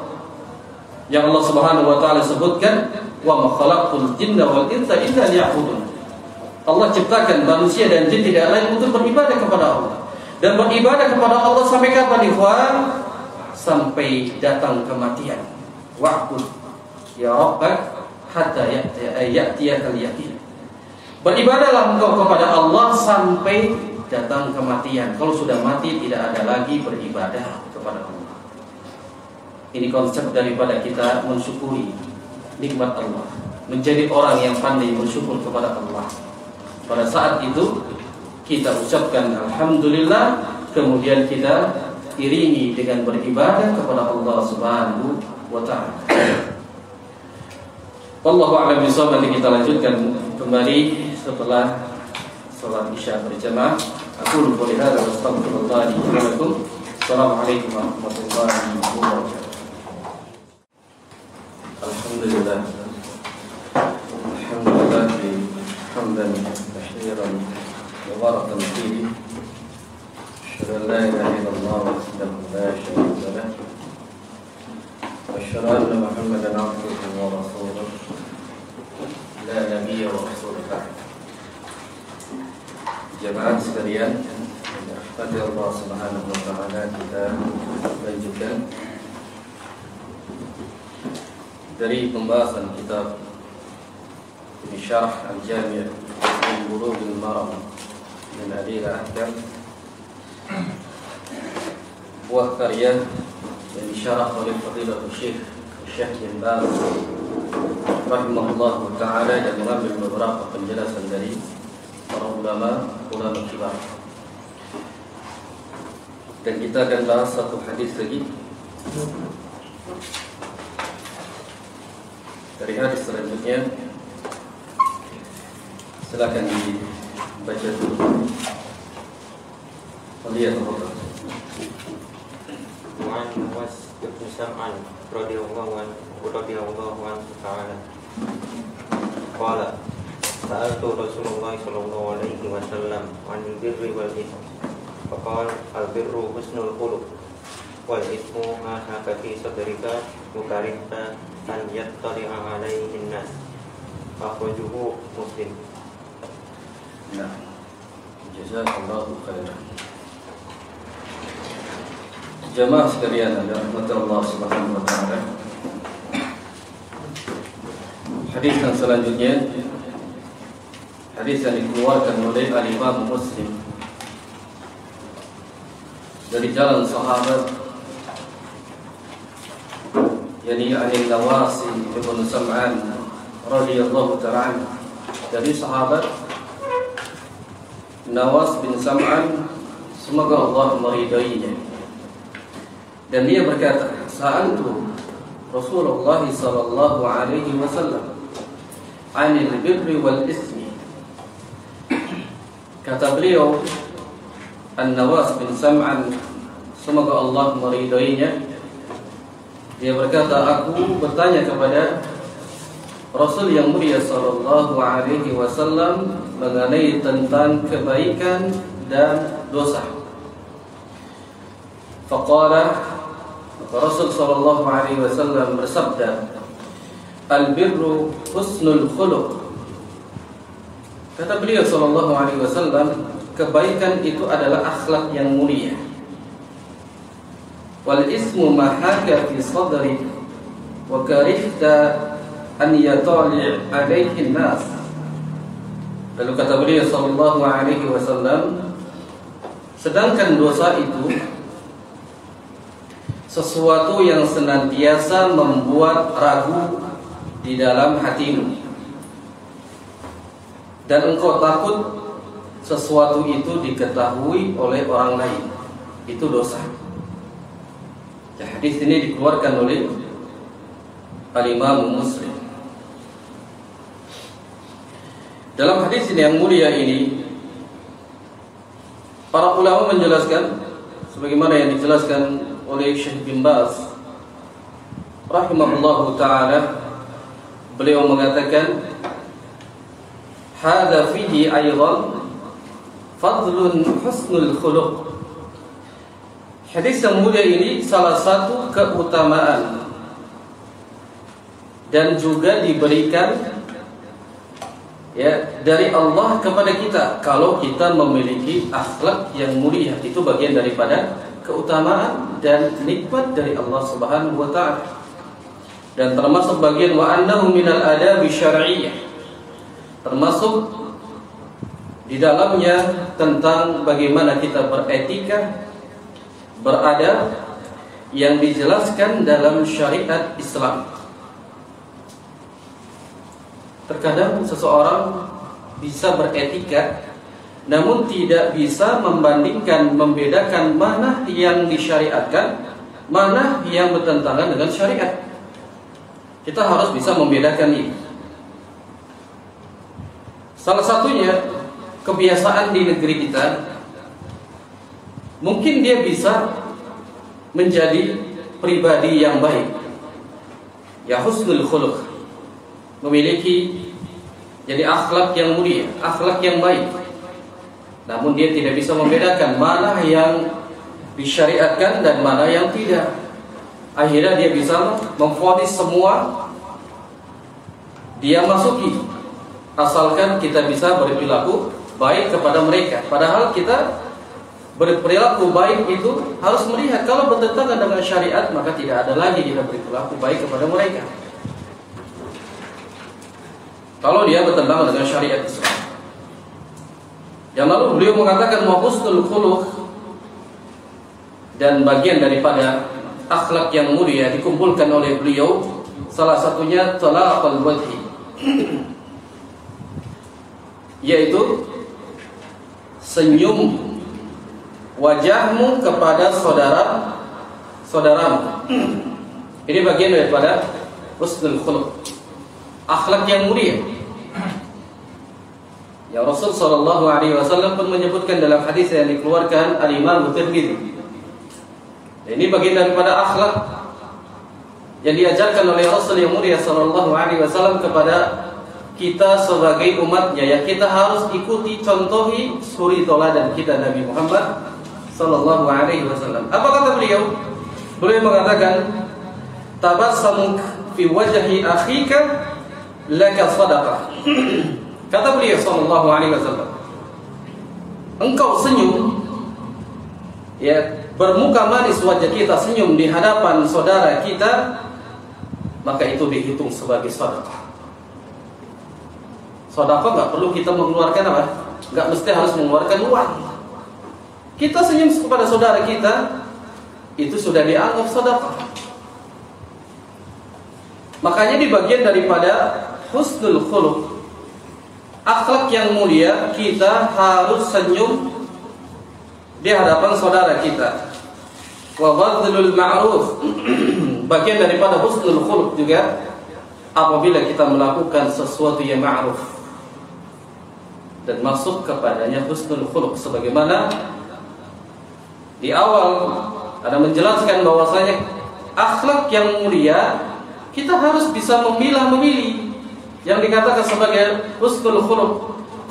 Yang Allah Subhanahu wa taala sebutkan, wa ma khalaqtul jinna wal insa illa liya'budun. Allah ciptakan manusia dan jin tidak lain untuk beribadah kepada Allah. Dan beribadah kepada Allah sampai kapan, ikhwan? Sampai datang kematian. Wa'bud ya rabbak hatta ya'tiyakal yaqin. Beribadahlah engkau kepada Allah sampai datang kematian. Kalau sudah mati tidak ada lagi beribadah kepada Allah. Ini konsep daripada kita mensyukuri nikmat Allah, menjadi orang yang pandai bersyukur kepada Allah. Pada saat itu kita ucapkan alhamdulillah, kemudian kita iringi dengan beribadah kepada Allah Subhanahu wa taala. Wallahu a'lam bishawab. Nanti kita lanjutkan kembali setelah salat Isya berjamaah. Aku qouli hadza wa astaghfirullah li wa lakum. Assalamualaikum warahmatullahi wabarakatuh. Alhamdulillah. Alhamdulillah hamdan kathiran mubarakan fihi. Asyhadu an la ilaha illallah wahdahu la syarika lah. Wa asyhadu anna Muhammadan abduhu wa rasuluh. La nabiyya wa rasul ba'd. Jemaah sekalian, pada Allah Subhanahu wa taala, kita lanjutkan dari pembahasan kitab Syarh Al-Jami' min Bulughil Maram min Adillah Ahkam, buah karya yang disyarah oleh Fadilatul Syekh bin Baz rahimahullah ta'ala dan mengambil beberapa penjelasan dari para ulama kibar. Dan kita akan bahas satu hadis lagi dari hadis selanjutnya. Silakan dibaca dulu. Lihat apa? Wan was ibn Sam'an radhiyallahu anhu ta'ala qala sa'altu Rasulullah sallallahu alaihi wasallam 'anil birri wal ithmi faqala al-birru husnul khuluq wal ithmu ma haka fi sadrika mukarihta an yattali'a alaihi an-nas akhrajahu Muslim. Nah, jazakallahu khairan. Jamaah sekalian, rahmat Allah Subhanahu wa taala. Hadis yang selanjutnya, hadis yang dikeluarkan oleh Al-Imam Muslim dari jalan sahabat, yakni An-Nawas ibn Sam'an radhiyallahu ta'ala anhu. Dari sahabat Nawas bin Sam'an, semoga Allah meridainya. Dan dia berkata, sa'altu Rasulullah sallallahu alaihi wasallam 'anil birri wal ismi. Kata beliau An-Nawas bin Sam'an, semoga Allah meridainya, dia berkata, aku bertanya kepada Rasul yang mulia sallallahu alaihi wasallam mengenai tentang kebaikan dan dosa. Faqala, Rasul sallallahu alaihi wasallam bersabda, al-birru husnul khuluq. Kata beliau sallallahu alaihi wasallam, kebaikan itu adalah akhlak yang mulia. Wal ismu ma haka fi sadri wa karihta an yatali' alaihi nas. Lalu kata beliau sallallahu alaihi wasallam, sedangkan dosa itu sesuatu yang senantiasa membuat ragu di dalam hatimu, dan engkau takut sesuatu itu diketahui oleh orang lain. Itu dosa. Hadis ini dikeluarkan oleh Al-Imam Muslim. Dalam hadis ini yang mulia ini, para ulama menjelaskan sebagaimana yang dijelaskan oleh Syekh bin Baz rahimahullahu ta'ala. Beliau mengatakan, hadza fihi aidan fadlun husnul khuluq. Hadis yang mulia ini salah satu keutamaan dan juga diberikan dari Allah kepada kita kalau kita memiliki akhlak yang mulia. Itu bagian daripada keutamaan dan nikmat dari Allah Subhanahu wa taala. Dan termasuk bagian wa annahu minal adabi syar'iyyah. Termasuk di dalamnya tentang bagaimana kita beretika, beradab yang dijelaskan dalam syariat Islam. Terkadang seseorang bisa beretika namun tidak bisa membandingkan, membedakan mana yang disyariatkan, mana yang bertentangan dengan syariat. Kita harus bisa membedakan ini. Salah satunya kebiasaan di negeri kita, mungkin dia bisa menjadi pribadi yang baik, ya husnul khuluq, memiliki jadi akhlak yang mulia, akhlak yang baik. Namun dia tidak bisa membedakan mana yang disyariatkan dan mana yang tidak. Akhirnya dia bisa memvonis semua dia masuki, asalkan kita bisa berperilaku baik kepada mereka. Padahal kita berperilaku baik itu harus melihat kalau bertentangan dengan syariat, maka tidak ada lagi kita berperilaku baik kepada mereka. Kalau dia bertentangan dengan syariat Islam. Yang lalu beliau mengatakan husnul khuluq, dan bagian daripada akhlak yang mulia dikumpulkan oleh beliau salah satunya talaqul wajhi, yaitu senyum wajahmu kepada saudaramu. Ini bagian daripada husnul khuluq, akhlak yang mulia. Ya, Rasul sallallahu alaihi wasallam pun menyebutkan dalam hadis yang dikeluarkan Al-Imam Tirmidzi. Ini bagian daripada akhlak yang diajarkan oleh Rasul yang mulia sallallahu alaihi wasallam kepada kita sebagai umatnya, yang kita harus ikuti, contohi suri teladan kita Nabi Muhammad sallallahu alaihi wasallam. Apa kata beliau? Beliau mengatakan, tabassamuk fi wajhi akhika laka sadaqah. Kata beliau sallallahu alaihi wasallam, engkau senyum, ya, bermuka manis wajah kita, senyum di hadapan saudara kita, maka itu dihitung sebagai sedekah. Sedekah enggak perlu kita mengeluarkan apa? Enggak mesti harus mengeluarkan uang. Kita senyum kepada saudara kita, itu sudah dianggap sedekah. Makanya di bagian daripada husnul khuluq, akhlak yang mulia, kita harus senyum di hadapan saudara kita. Wa badlul ma'ruf, bagian daripada husnul khuluq juga apabila kita melakukan sesuatu yang ma'ruf dan masuk kepadanya husnul khuluq, sebagaimana di awal ada menjelaskan bahwasanya akhlak yang mulia kita harus bisa memilah-memilih yang dikatakan sebagai husnul khuluq.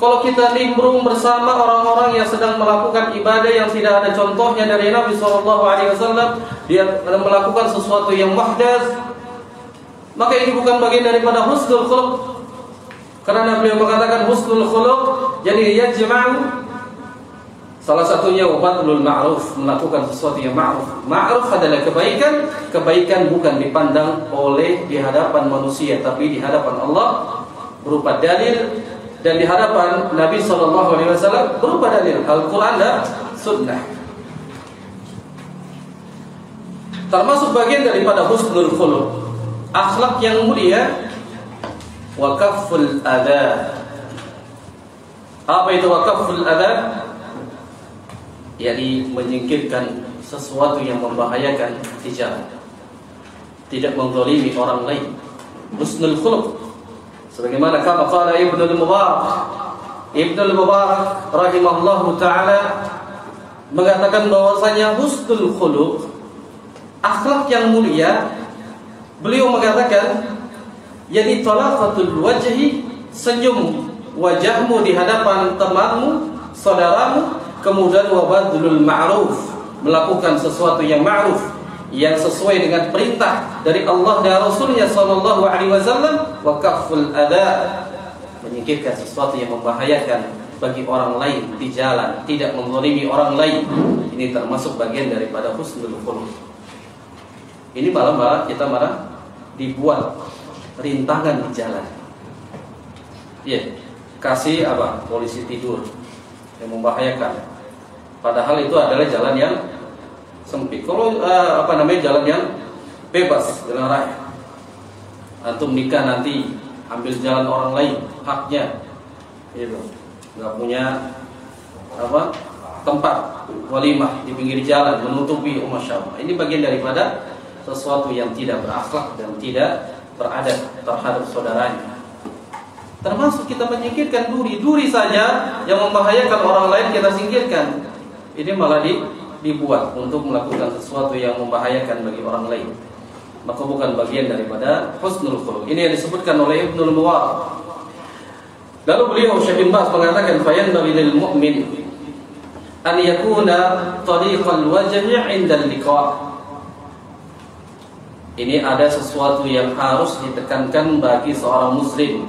Kalau kita nimbrung bersama orang-orang yang sedang melakukan ibadah yang tidak ada contohnya dari Nabi SAW, dia melakukan sesuatu yang muhdats, maka ini bukan bagian daripada husnul khuluq. Karena beliau mengatakan husnul khuluq jadi yajma'u, salah satunya badlul ma'ruf, melakukan sesuatu yang ma'ruf. Ma'ruf adalah kebaikan. Kebaikan bukan dipandang oleh di hadapan manusia, tapi di hadapan Allah berupa dalil, dan di hadapan Nabi SAW berupa dalil Al-Quran dan Sunnah. Termasuk bagian daripada husnul khuluq, akhlak yang mulia, wa kafful adha. Apa itu wa kafful adha? Yakni menyingkirkan sesuatu yang membahayakan di jalan, tidak menzalimi orang lain. Husnul khuluq, sebagaimana kama qala Ibnu al-Mubarak rahimahullahu taala mengatakan bahwasanya husnul khuluq, akhlak yang mulia, beliau mengatakan yakni talaqatul wajhi, senyum wajahmu di hadapan temanmu, saudaramu, kemudian wabadlul ma'ruf, melakukan sesuatu yang ma'ruf, yang sesuai dengan perintah dari Allah dan Rasulnya sallallahu alaihi wasallam, wa kafful adha, menyingkirkan sesuatu yang membahayakan bagi orang lain di jalan, tidak menzalimi orang lain. Ini termasuk bagian daripada husnul khuluq. Ini malah kita dibuat rintangan di jalan. Iya, kasih apa? Polisi tidur yang membahayakan. Padahal itu adalah jalan yang sempit. Kalau jalan yang bebas, jalan raya. Antum nikah nanti ambil jalan orang lain, haknya, gitu. Nggak punya tempat walimah di pinggir jalan menutupi, masya Allah. Ini bagian daripada sesuatu yang tidak berakhlak dan tidak beradab terhadap saudaranya. Termasuk kita menyingkirkan duri saja yang membahayakan orang lain kita singkirkan. Ini malah dibuat untuk melakukan sesuatu yang membahayakan bagi orang lain. Maka bukan bagian daripada husnul khuluq. Ini yang disebutkan oleh Ibnu al-Mubarak. Lalu beliau Syekh bin Baz mengatakan fayanbaghi lil mu'min an yakuna tariqal wajhi 'inda al-liqa'. Ini ada sesuatu yang harus ditekankan bagi seorang muslim.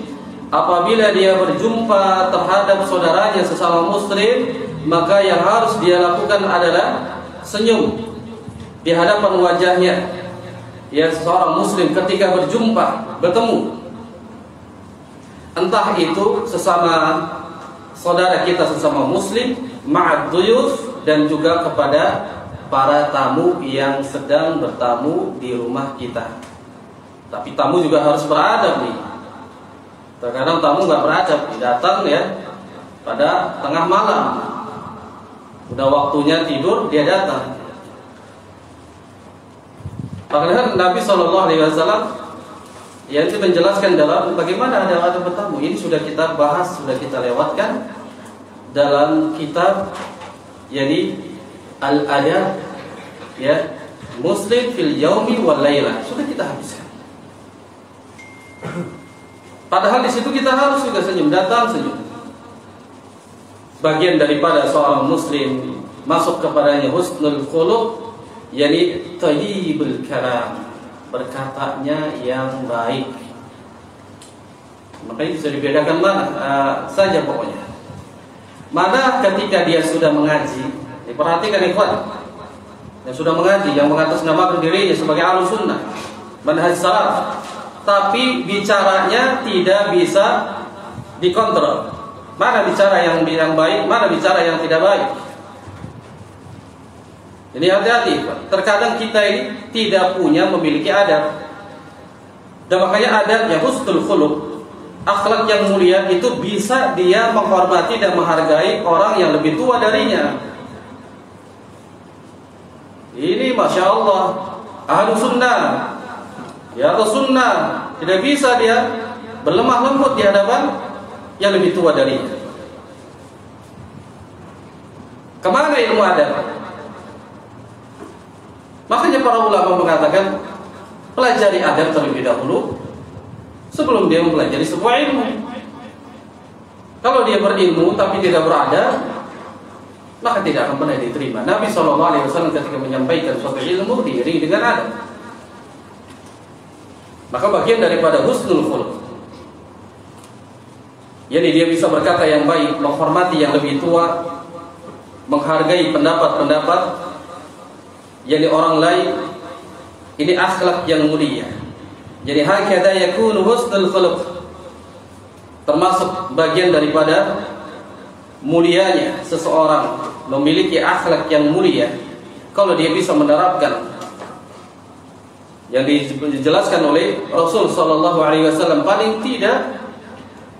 Apabila dia berjumpa terhadap saudaranya sesama muslim, maka yang harus dia lakukan adalah senyum di hadapan wajahnya. Ya, seorang muslim ketika bertemu, entah itu sesama saudara kita sesama muslim, ma'ad duyuf, dan juga kepada para tamu yang sedang bertamu di rumah kita. Tapi tamu juga harus beradab nih. Terkadang tamu nggak beradab, datang ya pada tengah malam, udah waktunya tidur dia datang. Padahal Nabi SAW yang itu menjelaskan dalam bagaimana ada bertamu. Ini sudah kita bahas, sudah kita lewatkan dalam kitab yakni Al-Adab ya, Muslim fil Yaumi wal Lailah, sudah kita habiskan. Padahal di situ kita harus juga senyum, datang senyum. Bagian daripada seorang muslim masuk kepadanya husnul khuluq, yakni thayyibul kalam, berkatanya yang baik. Makanya bisa dibedakan mana saja pokoknya. Mana ketika dia sudah mengaji, diperhatikan ikhwan, yang sudah mengaji, yang mengatasnamakan dirinya sebagai ahlus sunnah, manhaj salaf, tapi bicaranya tidak bisa dikontrol. Mana bicara yang baik, mana bicara yang tidak baik. Jadi hati-hati, terkadang kita ini tidak memiliki adab. Dan makanya adabnya husnul khuluq, akhlak yang mulia itu bisa dia menghormati dan menghargai orang yang lebih tua darinya. Ini Masya Allah, ahlu sunnah, ya sunnah, tidak bisa dia berlemah lembut di hadapan yang lebih tua darinya. Kemana ilmu adab? Makanya para ulama mengatakan pelajari adab terlebih dahulu sebelum dia mempelajari sebuah ilmu. Kalau dia berilmu tapi tidak beradab, maka tidak akan pernah diterima. Nabi SAW ketika menyampaikan suatu ilmu diiringi dengan adab. Maka bagian daripada husnul khuluq, jadi dia bisa berkata yang baik, menghormati yang lebih tua, menghargai pendapat-pendapat yakni orang lain. Ini akhlak yang mulia. Jadi hakadha yakunu husnul khuluq, termasuk bagian daripada mulianya seseorang memiliki akhlak yang mulia kalau dia bisa menerapkan yang dijelaskan oleh Rasul sallallahu alaihi wasallam. Paling tidak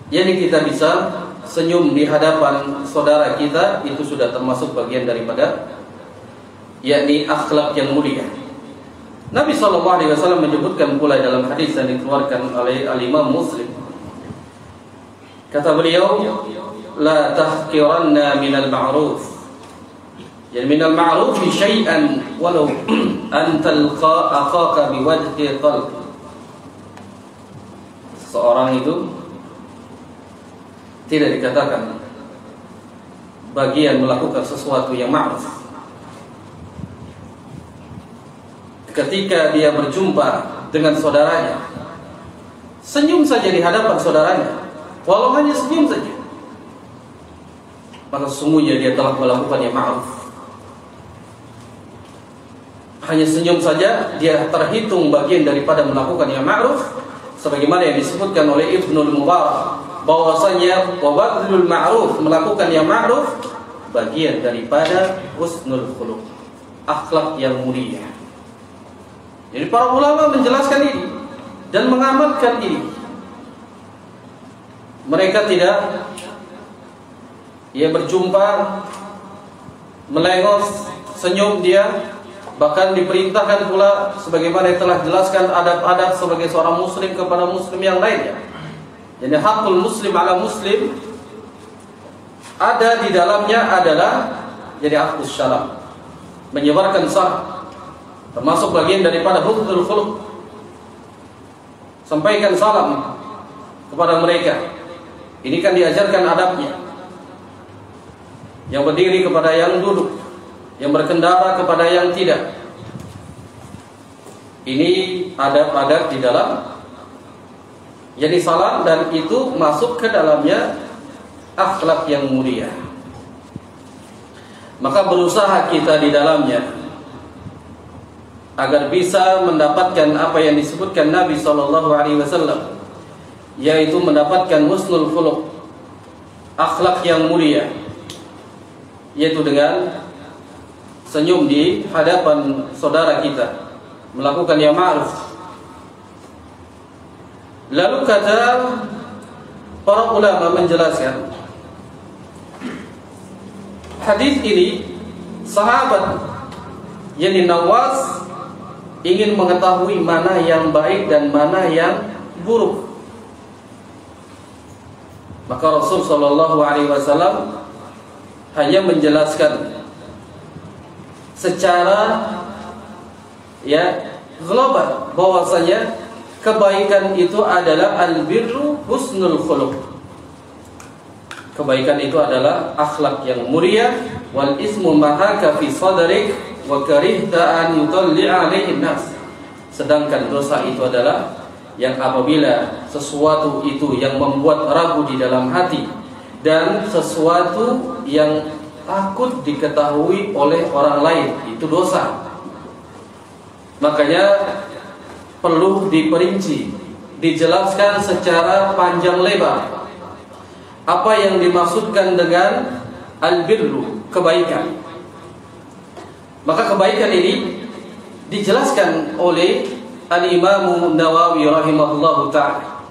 yakni kita bisa senyum di hadapan saudara kita, itu sudah termasuk bagian daripada yakni akhlak yang mulia. Nabi SAW menyebutkan pula dalam hadis yang dikeluarkan oleh Al-Imam Muslim, kata beliau, la tahqiranna minal ma'ruf, yani minal ma'ruf syai'an walau an talqa akhaka biwajhi qalb. Seorang itu tidak dikatakan bagian melakukan sesuatu yang ma'ruf ketika dia berjumpa dengan saudaranya. Senyum saja di hadapan saudaranya, walau hanya senyum saja, maka sesungguhnya dia telah melakukan yang ma'ruf. Hanya senyum saja dia terhitung bagian daripada melakukan yang ma'ruf, sebagaimana yang disebutkan oleh Ibnul Mubarak bahwasanya wabadlul ma'ruf, melakukan yang ma'ruf, bagian daripada husnul khuluq, akhlak yang mulia. Jadi para ulama menjelaskan ini dan mengamalkan ini. Mereka tidak berjumpa melengos, senyum dia, bahkan diperintahkan pula sebagaimana yang telah jelaskan adab-adab sebagai seorang muslim kepada muslim yang lainnya. Jadi hakul muslim ala muslim, ada di dalamnya adalah jadi afdhus salam, menyebarkan salam, termasuk bagian daripada husnul khuluq. Sampaikan salam kepada mereka. Ini kan diajarkan adabnya. Yang berdiri kepada yang duduk, yang berkendara kepada yang tidak. Ini adab-adab di dalam jadi salam, dan itu masuk ke dalamnya akhlak yang mulia. Maka berusaha kita di dalamnya agar bisa mendapatkan apa yang disebutkan Nabi SAW, yaitu mendapatkan husnul khuluq, akhlak yang mulia, yaitu dengan senyum di hadapan saudara kita, melakukan yang ma'ruf. Lalu kata para ulama menjelaskan hadis ini, sahabat yakni Nawas ingin mengetahui mana yang baik dan mana yang buruk. Maka Rasul sallallahu alaihi wasallam hanya menjelaskan secara global bahwasanya kebaikan itu adalah al-birru husnul khuluq. Kebaikan itu adalah akhlak yang mulia. Wal ismu mahaka fi sadrik wa karihta an yutalli alaihi nas. Sedangkan dosa itu adalah yang apabila sesuatu itu yang membuat ragu di dalam hati dan sesuatu yang takut diketahui oleh orang lain, itu dosa. Makanya perlu diperinci, dijelaskan secara panjang lebar apa yang dimaksudkan dengan al-birru, kebaikan. Maka kebaikan ini dijelaskan oleh Al-Imam Nawawi rahimahullahu ta'ala.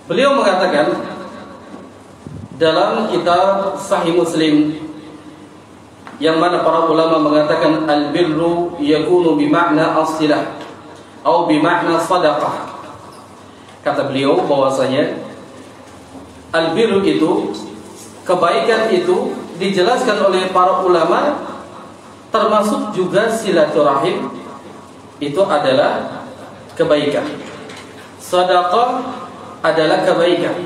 Beliau mengatakan dalam kitab Sahih Muslim, yang mana para ulama mengatakan al-birru yakunu bimakna as-silah atau bimakna sadaqah. Kata beliau bahwasanya al-birru itu, kebaikan itu dijelaskan oleh para ulama termasuk juga silaturahim, itu adalah kebaikan. Sedekah adalah kebaikan.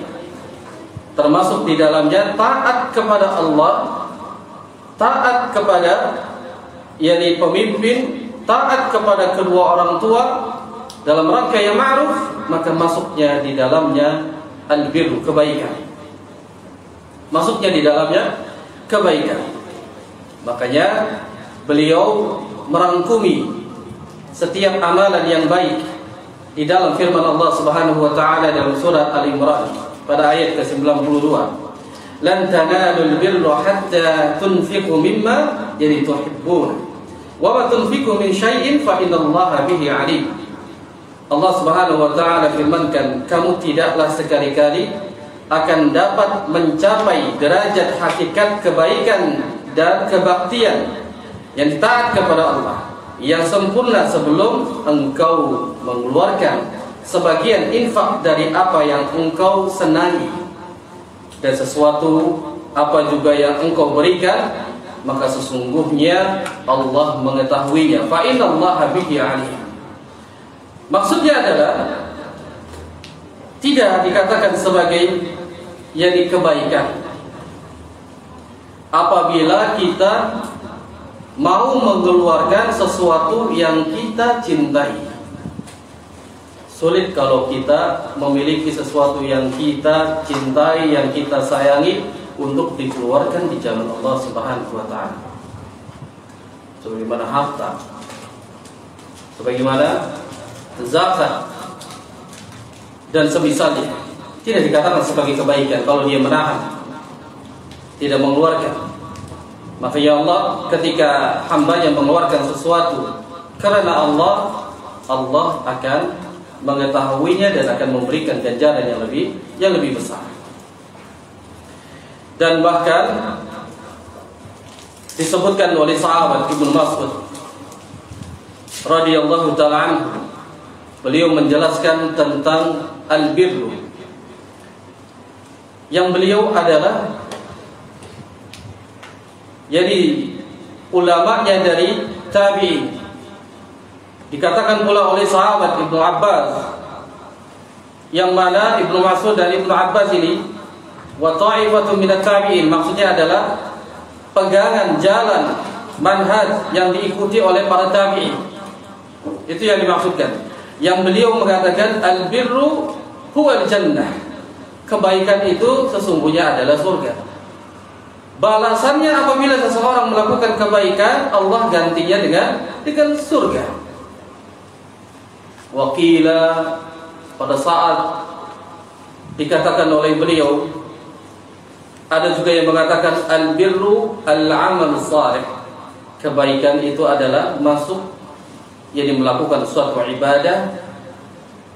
Termasuk di dalamnya taat kepada Allah, taat kepada pemimpin, taat kepada kedua orang tua dalam rangka yang ma'ruf, maka masuknya di dalamnya al-birru, kebaikan. Masuknya di dalamnya kebaikan. Makanya beliau merangkumi setiap amalan yang baik di dalam firman Allah Subhanahu wa taala dalam surat Al-Imran pada ayat ke-92. Lan tanalul birra hatta tunfiqu mimma tuhibbun. Wa ma tunfiqu min syai'in fa innallaha bihi 'alim. Allah Subhanahu wa taala firmankan, kamu tidaklah sekali-kali akan dapat mencapai derajat hakikat kebaikan dan kebaktian yang taat kepada Allah yang sempurna sebelum engkau mengeluarkan sebagian infak dari apa yang engkau senangi, dan sesuatu apa juga yang engkau berikan, maka sesungguhnya Allah mengetahuinya. Fa innallaha bihi 'alim. Maksudnya adalah tidak dikatakan sebagai kebaikan apabila kita mau mengeluarkan sesuatu yang kita cintai. Sulit kalau kita memiliki sesuatu yang kita cintai, yang kita sayangi, untuk dikeluarkan di jalan Allah Subhanahu wa taala. Sebagaimana harta, sebagaimana zakat dan semisalnya, tidak dikatakan sebagai kebaikan kalau dia menahan, tidak mengeluarkan. Maka ya Allah, ketika hambanya mengeluarkan sesuatu karena Allah akan mengetahuinya dan akan memberikan ganjaran yang lebih besar. Dan bahkan disebutkan oleh sahabat Ibnu Mas'ud radhiyallahu ta'ala anhu, beliau menjelaskan tentang al-birru, yang beliau adalah ulamanya dari tabi'in. Dikatakan pula oleh sahabat Ibnu Abbas, yang mana Ibnu Mas'ud dan Ibnu Abbas ini wa ta'ifatun minat tabi'in, maksudnya adalah pegangan jalan manhaj yang diikuti oleh para tabi'in. Itu yang dimaksudkan. Yang beliau mengatakan al-birru huwal jannah, kebaikan itu sesungguhnya adalah surga. Balasannya apabila seseorang melakukan kebaikan, Allah gantinya dengan surga. Waqila, pada saat dikatakan oleh beliau, ada juga yang mengatakan al-birru al-amal salih, kebaikan itu adalah masuk, melakukan suatu ibadah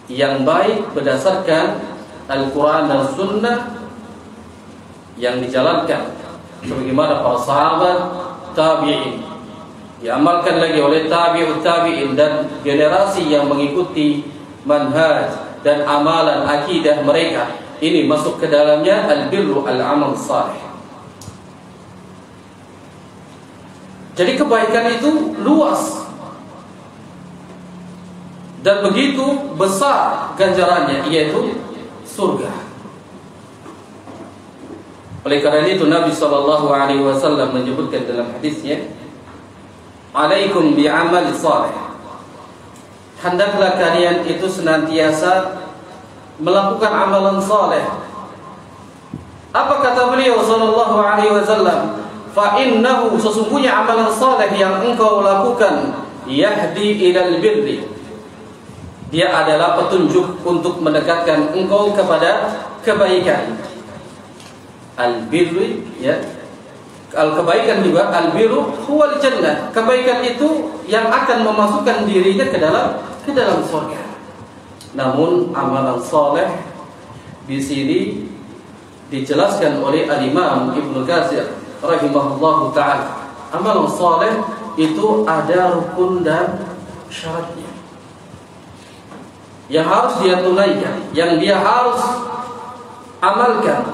yang baik berdasarkan Al-Quran dan Sunnah yang dijalankan sebagaimana para sahabat, tabi'in, diamalkan lagi oleh tabi'ut tabi'in dan generasi yang mengikuti manhaj dan amalan akidah mereka. Ini masuk ke dalamnya al-birru al-amal salih. Jadi kebaikan itu luas dan begitu besar ganjarannya, yaitu surga. Oleh karena itu Nabi SAW menyebutkan dalam hadisnya, "Alaikum bi'amal salih." Hendaklah kalian itu senantiasa melakukan amalan saleh. Apa kata beliau sallallahu alaihi wasallam? Fa innahu, sesungguhnya amalan saleh yang engkau lakukan, yahdi ilal birri, dia adalah petunjuk untuk mendekatkan engkau kepada kebaikan. Al-birri, ya. Al-kebaikan juga, al-birru huwal jannah. Kebaikan itu yang akan memasukkan dirinya ke dalam surga. Namun amalan saleh di sini dijelaskan oleh Al-Imam Ibnu Katsir rahimahullahu taala. Amalan saleh itu ada rukun dan syaratnya yang harus dia tunaikan, yang dia harus amalkan.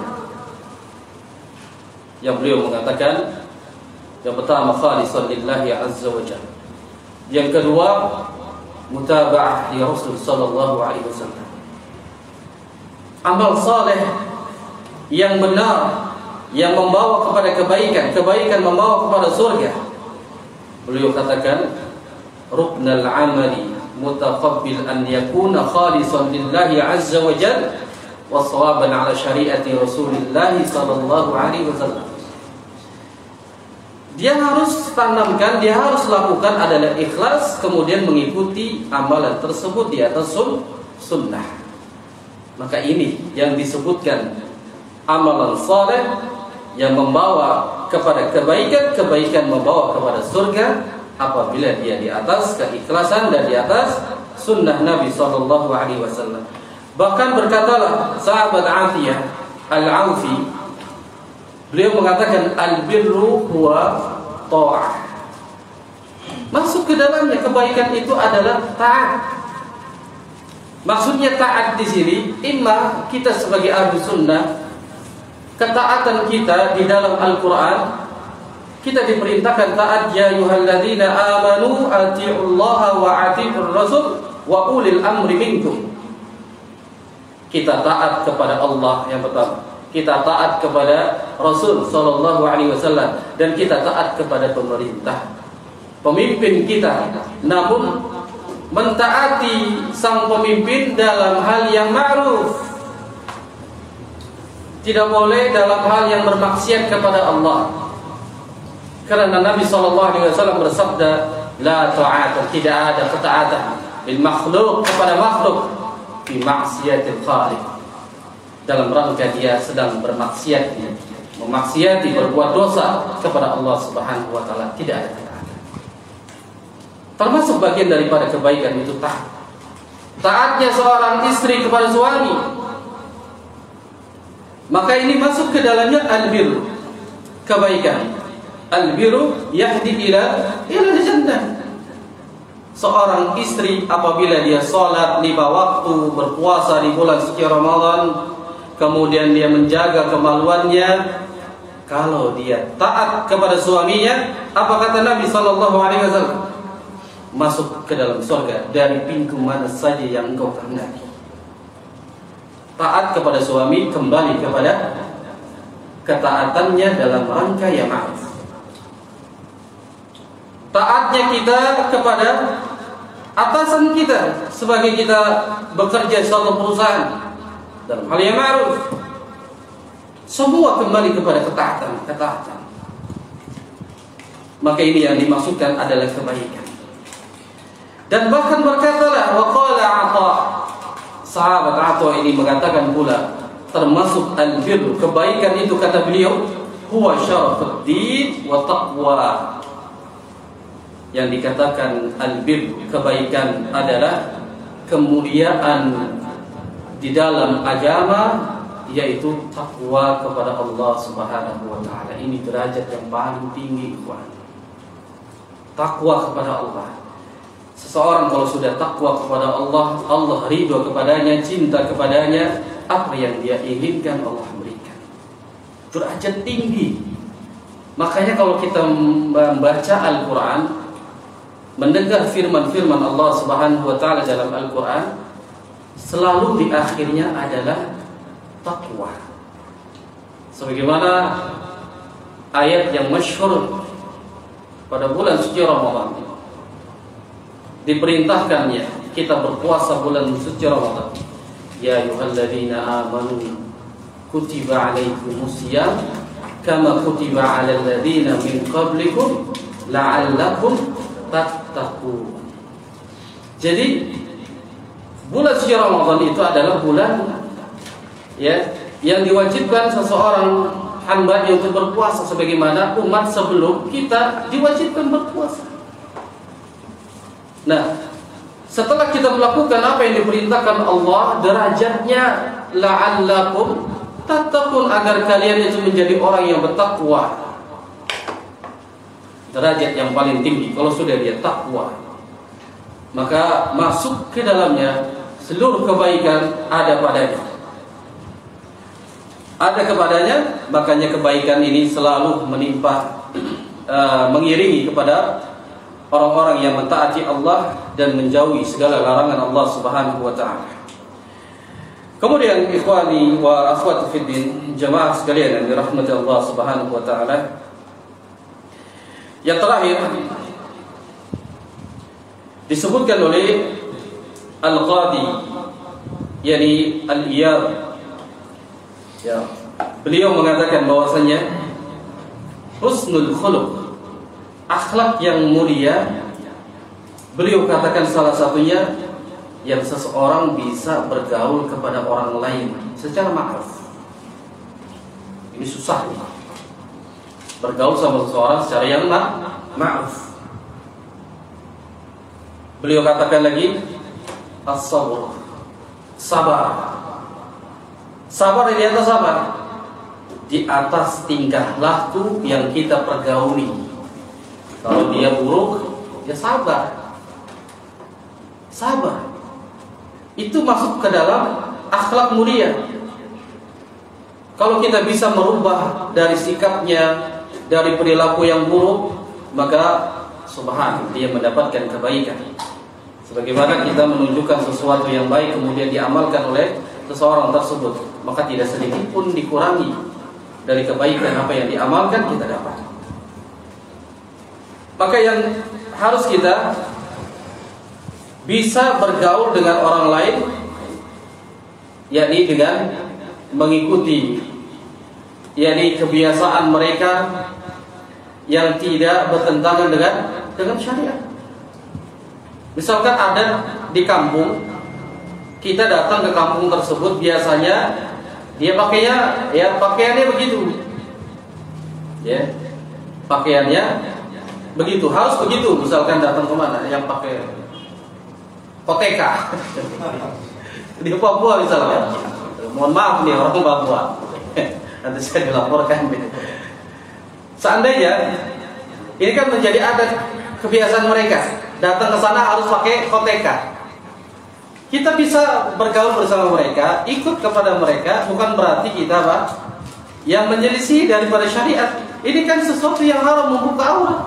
Yang beliau mengatakan, yang pertama khalisan lillahi azza wa jalla. Yang kedua mutaba'ah li Rasul sallallahu alaihi wasallam. Amal saleh yang benar, yang membawa kepada kebaikan, kebaikan membawa kepada surga. Beliau katakan, ruknul amali mutaqabbil an yakuna khalisan lillahi azza wa jalla wa shawaban ala syariati Rasulillah sallallahu alaihi wasallam. Dia harus tanamkan, dia harus lakukan adalah ikhlas, kemudian mengikuti amalan tersebut di atas sunnah. Maka ini yang disebutkan amalan saleh yang membawa kepada kebaikan, kebaikan membawa kepada surga apabila dia di atas keikhlasan dan di atas sunnah Nabi sallallahu alaihi wasallam. Bahkan berkatalah sahabat Atiyah Al-Aufi, beliau mengatakan al-birru huwa ta'ah. Masuk ke dalamnya kebaikan itu adalah taat. Maksudnya taat di sini, imma kita sebagai ahli sunnah, ketaatan kita di dalam Al-Quran, kita diperintahkan taat, ya ayyuhalladzina amanu atiiullaha wa atiiur rasul wa ulil amri minkum. Kita taat kepada Allah yang pertama, kita taat kepada Rasul sallallahu alaihi wasallam, dan kita taat kepada pemerintah, pemimpin kita. Namun mentaati sang pemimpin dalam hal yang ma'ruf, tidak boleh dalam hal yang bermaksiat kepada Allah. Karena Nabi sallallahu alaihi wasallam bersabda, la ta'ata, tidak ada ketaatan bil makhluk, kepada makhluk, fi maksiatil khaliq, dalam rangka dia sedang bermaksiat, memaksiati, berbuat dosa kepada Allah Subhanahu wa taala, tidak ada ketaatan. Termasuk bagian daripada kebaikan itu taat. Taatnya seorang istri kepada suami, maka ini masuk ke dalamnya al-birru, kebaikan. Al-birru yahdi ila jannah. Seorang istri apabila dia salat 5 waktu, berpuasa di bulan suci Ramadan, kemudian dia menjaga kemaluannya, kalau dia taat kepada suaminya, apa kata Nabi sallallahu alaihi wasallam? Masuk ke dalam surga dari pintu mana saja yang engkau kehendaki. Taat kepada suami kembali kepada ketaatannya dalam rangka yang ma'ruf. Taatnya kita kepada atasan kita sebagai kita bekerja di suatu perusahaan dalam hal yang ma'ruf. Semua kembali kepada ketaatan. Maka ini yang dimaksudkan adalah kebaikan. Dan bahkan berkatalah waqala Atha, sahabat Atha ini mengatakan pula, termasuk al-birr, kebaikan itu kata beliau, huwa syarafuddin wa taqwa. Yang dikatakan al-birr, kebaikan adalah kemuliaan di dalam agama, yaitu takwa kepada Allah Subhanahu wa taala. Ini derajat yang paling tinggi, ikhwan. Takwa kepada Allah. Seseorang kalau sudah takwa kepada Allah, Allah ridho kepadanya, cinta kepadanya, apa yang dia inginkan Allah berikan. Derajat tinggi. Makanya kalau kita membaca Al-Quran, mendengar firman-firman Allah Subhanahu wa taala dalam Al-Quran, selalu di akhirnya adalah takwa. Sebagaimana ayat yang masyhur pada bulan suci Ramadan, diperintahkannya kita berpuasa bulan suci Ramadan. Ya ayyuhalladzina amanu kutiba alaikumusiyam kama kutiba alal ladzina min qablikum la'allakum tattaqun. Jadi bulan suci Ramadan itu adalah bulan yang diwajibkan seseorang hamba untuk berpuasa, sebagaimana umat sebelum kita diwajibkan berpuasa. Nah, setelah kita melakukan apa yang diperintahkan Allah, derajatnya la'allakum tattaqun, agar kalian itu menjadi orang yang bertakwa. Derajat yang paling tinggi kalau sudah dia takwa, maka masuk ke dalamnya seluruh kebaikan ada padanya. Ada kepadanya, makanya kebaikan ini selalu menimpa, mengiringi kepada orang-orang yang mentaati Allah dan menjauhi segala larangan Allah Subhanahu wa taala. Kemudian ikhwani wa akhwati fid din, jamaah sekalian yang dirahmati Allah Subhanahu wa taala, yang terakhir disebutkan oleh Al-Qadi, yakni Al-Iyad. Ya, beliau mengatakan bahwasanya husnul khuluq, akhlak yang mulia, beliau katakan salah satunya yang seseorang bisa bergaul kepada orang lain secara ma'ruf. Ini susah nih, bergaul sama seseorang secara yang ma'ruf. Beliau katakan lagi as-sabr, sabar. Sabar di atas apa? Di atas tingkah laku yang kita pergauli. Kalau dia buruk, ya sabar. Sabar. Itu masuk ke dalam akhlak mulia. Kalau kita bisa merubah dari sikapnya, dari perilaku yang buruk, maka subhanallah, dia mendapatkan kebaikan. Sebagaimana kita menunjukkan sesuatu yang baik kemudian diamalkan oleh seseorang tersebut, maka tidak sedikit pun dikurangi dari kebaikan apa yang diamalkan kita dapat. Maka yang harus kita bisa bergaul dengan orang lain, yakni dengan mengikuti yakni kebiasaan mereka yang tidak bertentangan dengan syariat. Misalkan ada di kampung, kita datang ke kampung tersebut, biasanya dia pakaiannya begitu, ya, pakaiannya begitu, harus begitu. Misalkan datang kemana, yang pakai koteka di Papua misalnya, mohon maaf nih orang Papua, nanti saya dilaporkan. Seandainya ini kan menjadi adat kebiasaan mereka, datang ke sana harus pakai koteka. Kita bisa bergaul bersama mereka, ikut kepada mereka, bukan berarti kita yang menyelisih daripada syariat. Ini kan sesuatu yang haram, membuka aurat.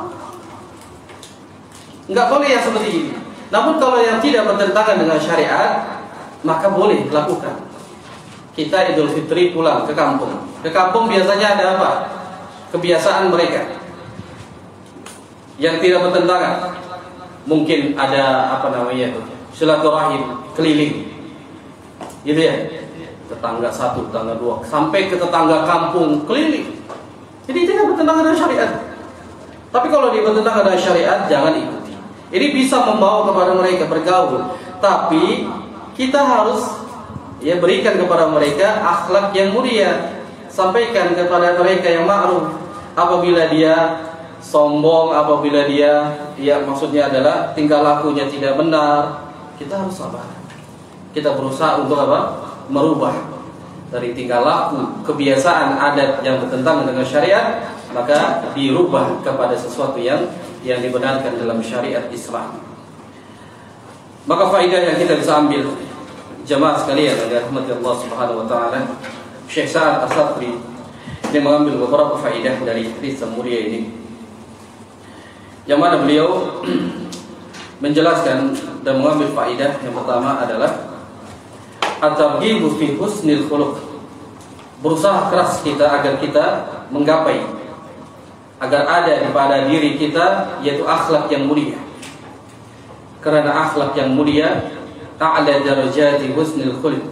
Enggak boleh yang seperti ini. Namun kalau yang tidak bertentangan dengan syariat, maka boleh lakukan. Kita Idul Fitri pulang ke kampung. Ke kampung biasanya ada apa? Kebiasaan mereka yang tidak bertentangan. Mungkin ada silaturahim keliling, gitu ya, tetangga satu, tetangga dua, sampai ke tetangga kampung keliling. Jadi tidak bertentangan dengan syariat. Tapi kalau dia bertentangan dengan syariat, jangan ikuti. Ini bisa membawa kepada mereka bergaul, tapi kita harus berikan kepada mereka akhlak yang mulia, sampaikan kepada mereka yang ma'ruf. Apabila dia sombong, apabila dia maksudnya adalah tingkah lakunya tidak benar, kita harus sabar. Kita berusaha untuk apa? Merubah dari tingkah laku, kebiasaan, adat yang bertentangan dengan syariat, maka dirubah kepada sesuatu yang dibenarkan dalam syariat Islam. Maka faedah yang kita bisa ambil, jamaah sekalian yang dirahmati Allah Subhanahu wa taala, Syekh Sa'ad As-Satri dia mengambil beberapa faedah dari hadis yang mulia ini, yang mana beliau menjelaskan dan mengambil faedah. Yang pertama adalah at-targhibu fi husnil khuluq. Berusaha keras kita agar kita menggapai, agar ada pada diri kita yaitu akhlak yang mulia. Karena akhlak yang mulia a'la darajati husnil khuluq.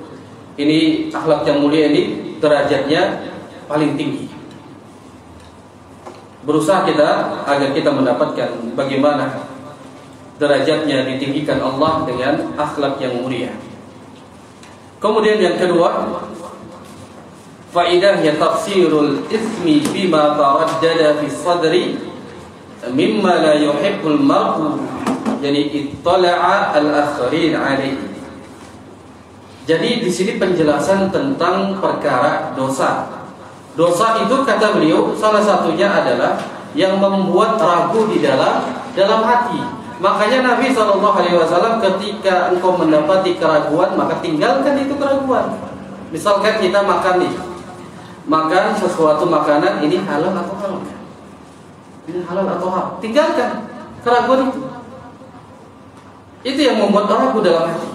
Ini akhlak yang mulia ini derajatnya paling tinggi. Berusaha kita agar kita mendapatkan bagaimana derajatnya ditinggikan Allah dengan akhlak yang mulia. Kemudian yang kedua, faedahnya tafsirul ismi bima taraddada fi sadri mimma la yuhibbul mar'u, yani ittala'a al-akharin alaihi. Jadi di sini penjelasan tentang perkara dosa. Dosa itu kata beliau salah satunya adalah yang membuat ragu di dalam hati. Makanya Nabi SAW ketika engkau mendapati keraguan, maka tinggalkan itu keraguan. Misalkan kita makan sesuatu makanan, ini halal atau haram? Ini halal atau haram? Tinggalkan keraguan itu. Itu yang membuat ragu dalam hati.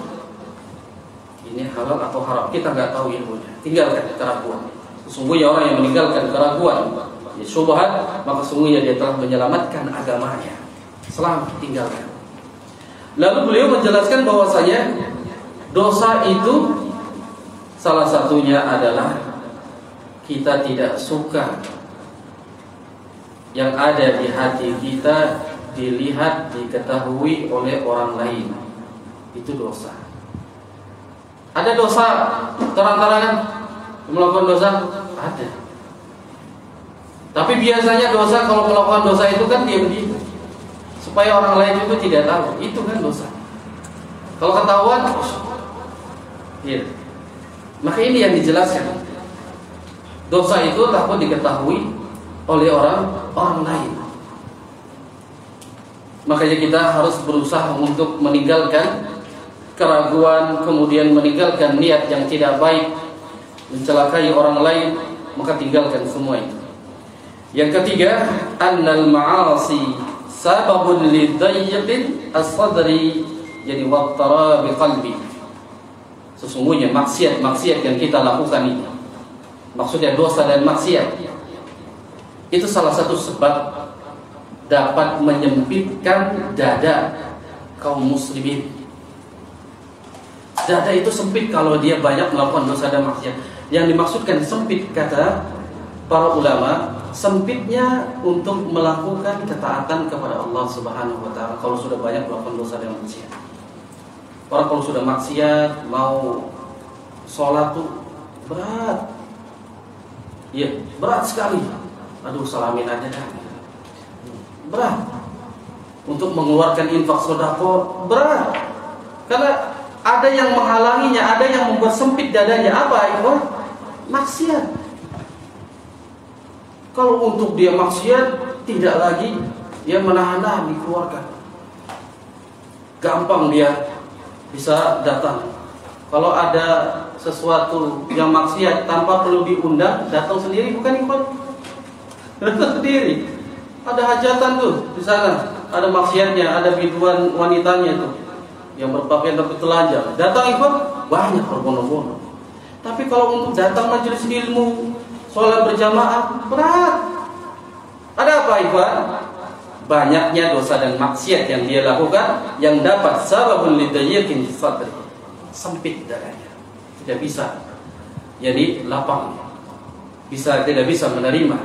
Ini halal atau haram? Kita nggak tahu ilmunya. Tinggalkan keraguan. Sesungguhnya orang yang meninggalkan keraguan, syubhat, maka sesungguhnya dia telah menyelamatkan agamanya. Selamat, tinggalkan. Lalu beliau menjelaskan bahwasanya dosa itu salah satunya adalah kita tidak suka yang ada di hati kita dilihat, diketahui oleh orang lain. Itu dosa. Ada dosa terang-terangan melakukan dosa? Ada. Tapi biasanya dosa, kalau melakukan dosa itu kan diam-diam, supaya orang lain itu tidak tahu. Itu kan dosa. Kalau ketahuan, ya. Maka ini yang dijelaskan. Dosa itu takut diketahui oleh orang lain. Makanya kita harus berusaha untuk meninggalkan keraguan, kemudian meninggalkan niat yang tidak baik, mencelakai orang lain, maka tinggalkan semua itu. Yang ketiga, annal ma'asi sababun lidayyiqin as-sadri, jadi wattarabi qalbi. Sesungguhnya maksiat yang kita lakukan ini, maksudnya dosa dan maksiat, itu salah satu sebab dapat menyempitkan dada kaum muslimin. Dada itu sempit kalau dia banyak melakukan dosa dan maksiat. Yang dimaksudkan sempit, kata para ulama, sempitnya untuk melakukan ketaatan kepada Allah Subhanahu wa taala kalau sudah banyak melakukan dosa dan maksiat. Orang kalau sudah maksiat mau sholat tuh berat. Iya, berat sekali. Aduh, salamin aja kan. Berat. Untuk mengeluarkan infak sedekah berat. Karena ada yang menghalanginya, ada yang membuat sempit dadanya. Apa itu? Maksiat. Kalau untuk dia maksiat, tidak lagi dia menahan dikeluarkan. Gampang dia bisa datang. Kalau ada sesuatu yang maksiat tanpa perlu diundang, datang sendiri, bukan ikut. Datang sendiri. Ada hajatan tuh di sana, ada maksiatnya, ada biduan wanitanya tuh yang berpakaian tapi telanjang. Datang ikut, banyak berbondong-bondong. Tapi kalau untuk datang majelis ilmu, sholat berjamaah, berat. Ada apa ikhwan? Banyaknya dosa dan maksiat yang dia lakukan, yang dapat sababun lidayyiqin sadri, sempit dadanya, tidak bisa jadi lapang, tidak bisa menerima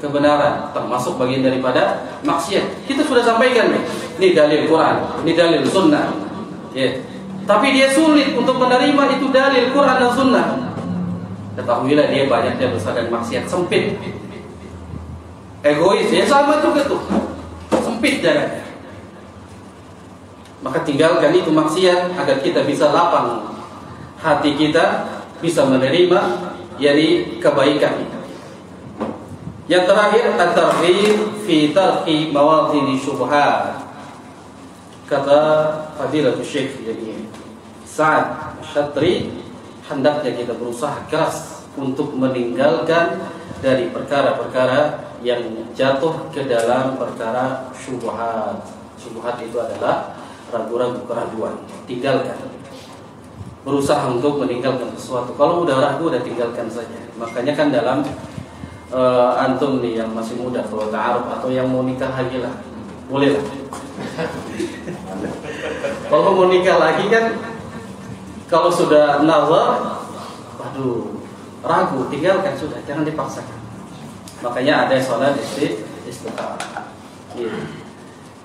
kebenaran, termasuk bagian daripada maksiat. Kita sudah sampaikan nih, ini dalil Quran, ini dalil Sunnah, ya. Tapi dia sulit untuk menerima itu dalil Quran dan Sunnah. Ketahuilah dia banyaknya dosa dan maksiat, sempit, egois, ya sama juga tuh, sempit dadanya. Maka tinggalkan itu maksiat agar kita bisa lapang hati kita bisa menerima yakni kebaikan. Yang terakhir, at-targhib fi tarki mawadhin syubhat. Kata Fadilatul Syekh jadi Sa'ad Syatri, hendaknya kita berusaha keras untuk meninggalkan dari perkara-perkara yang jatuh ke dalam perkara syubhat. Syubhat itu adalah ragu-ragu, keraguan. Tinggalkan. Berusaha untuk meninggalkan sesuatu. Kalau udah ragu, udah tinggalkan saja. Makanya kan dalam antum nih yang masih muda, kalau ta'aruf atau yang mau nikah lagi lah, boleh lah. Kalau mau nikah lagi kan, kalau sudah nazar, waduh, ragu, tinggalkan sudah, jangan dipaksakan. Makanya ada sholat istikharah. Gitu.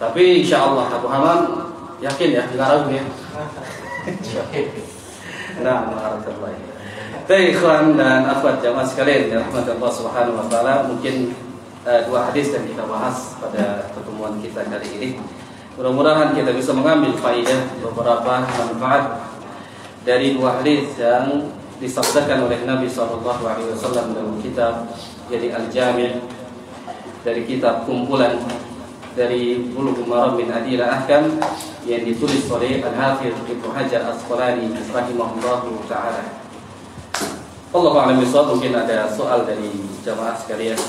Tapi insya Allah Abu Hamam yakin ya, nggak ragu ya. Nah, warahmatullahi. Baik, ikhwan dan akhwat jamaah sekalian, ya rahmat Allah Subhanahu wa taala, mungkin dua hadis yang kita bahas pada pertemuan kita kali ini. Mudah-mudahan kita bisa mengambil faedah beberapa manfaat dari dua hadis yang disabdakan oleh Nabi sallallahu alaihi wasallam dalam kitab jadi Al-Jami' dari kitab kumpulan dari Bulughul Maram min Adillah Ahkam yang ditulis oleh Al-Hafidz Ibnu Hajar Asqalani rahimahullahu taala. Allah a'lam bishawab. Mungkin ada soal dari jamaah sekalian.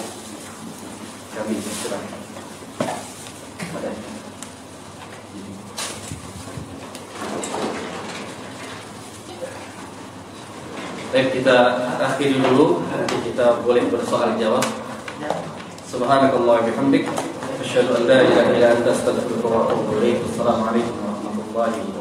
Kami silakan. Baik, kita akhiri dulu. Nanti kita boleh bersoal jawab. Subhanakallah wa bihamdik, asyhadu an la ilaha illa anta, astaghfiruka wa atubu ilaik. Assalamualaikum warahmatullahi wabarakatuh.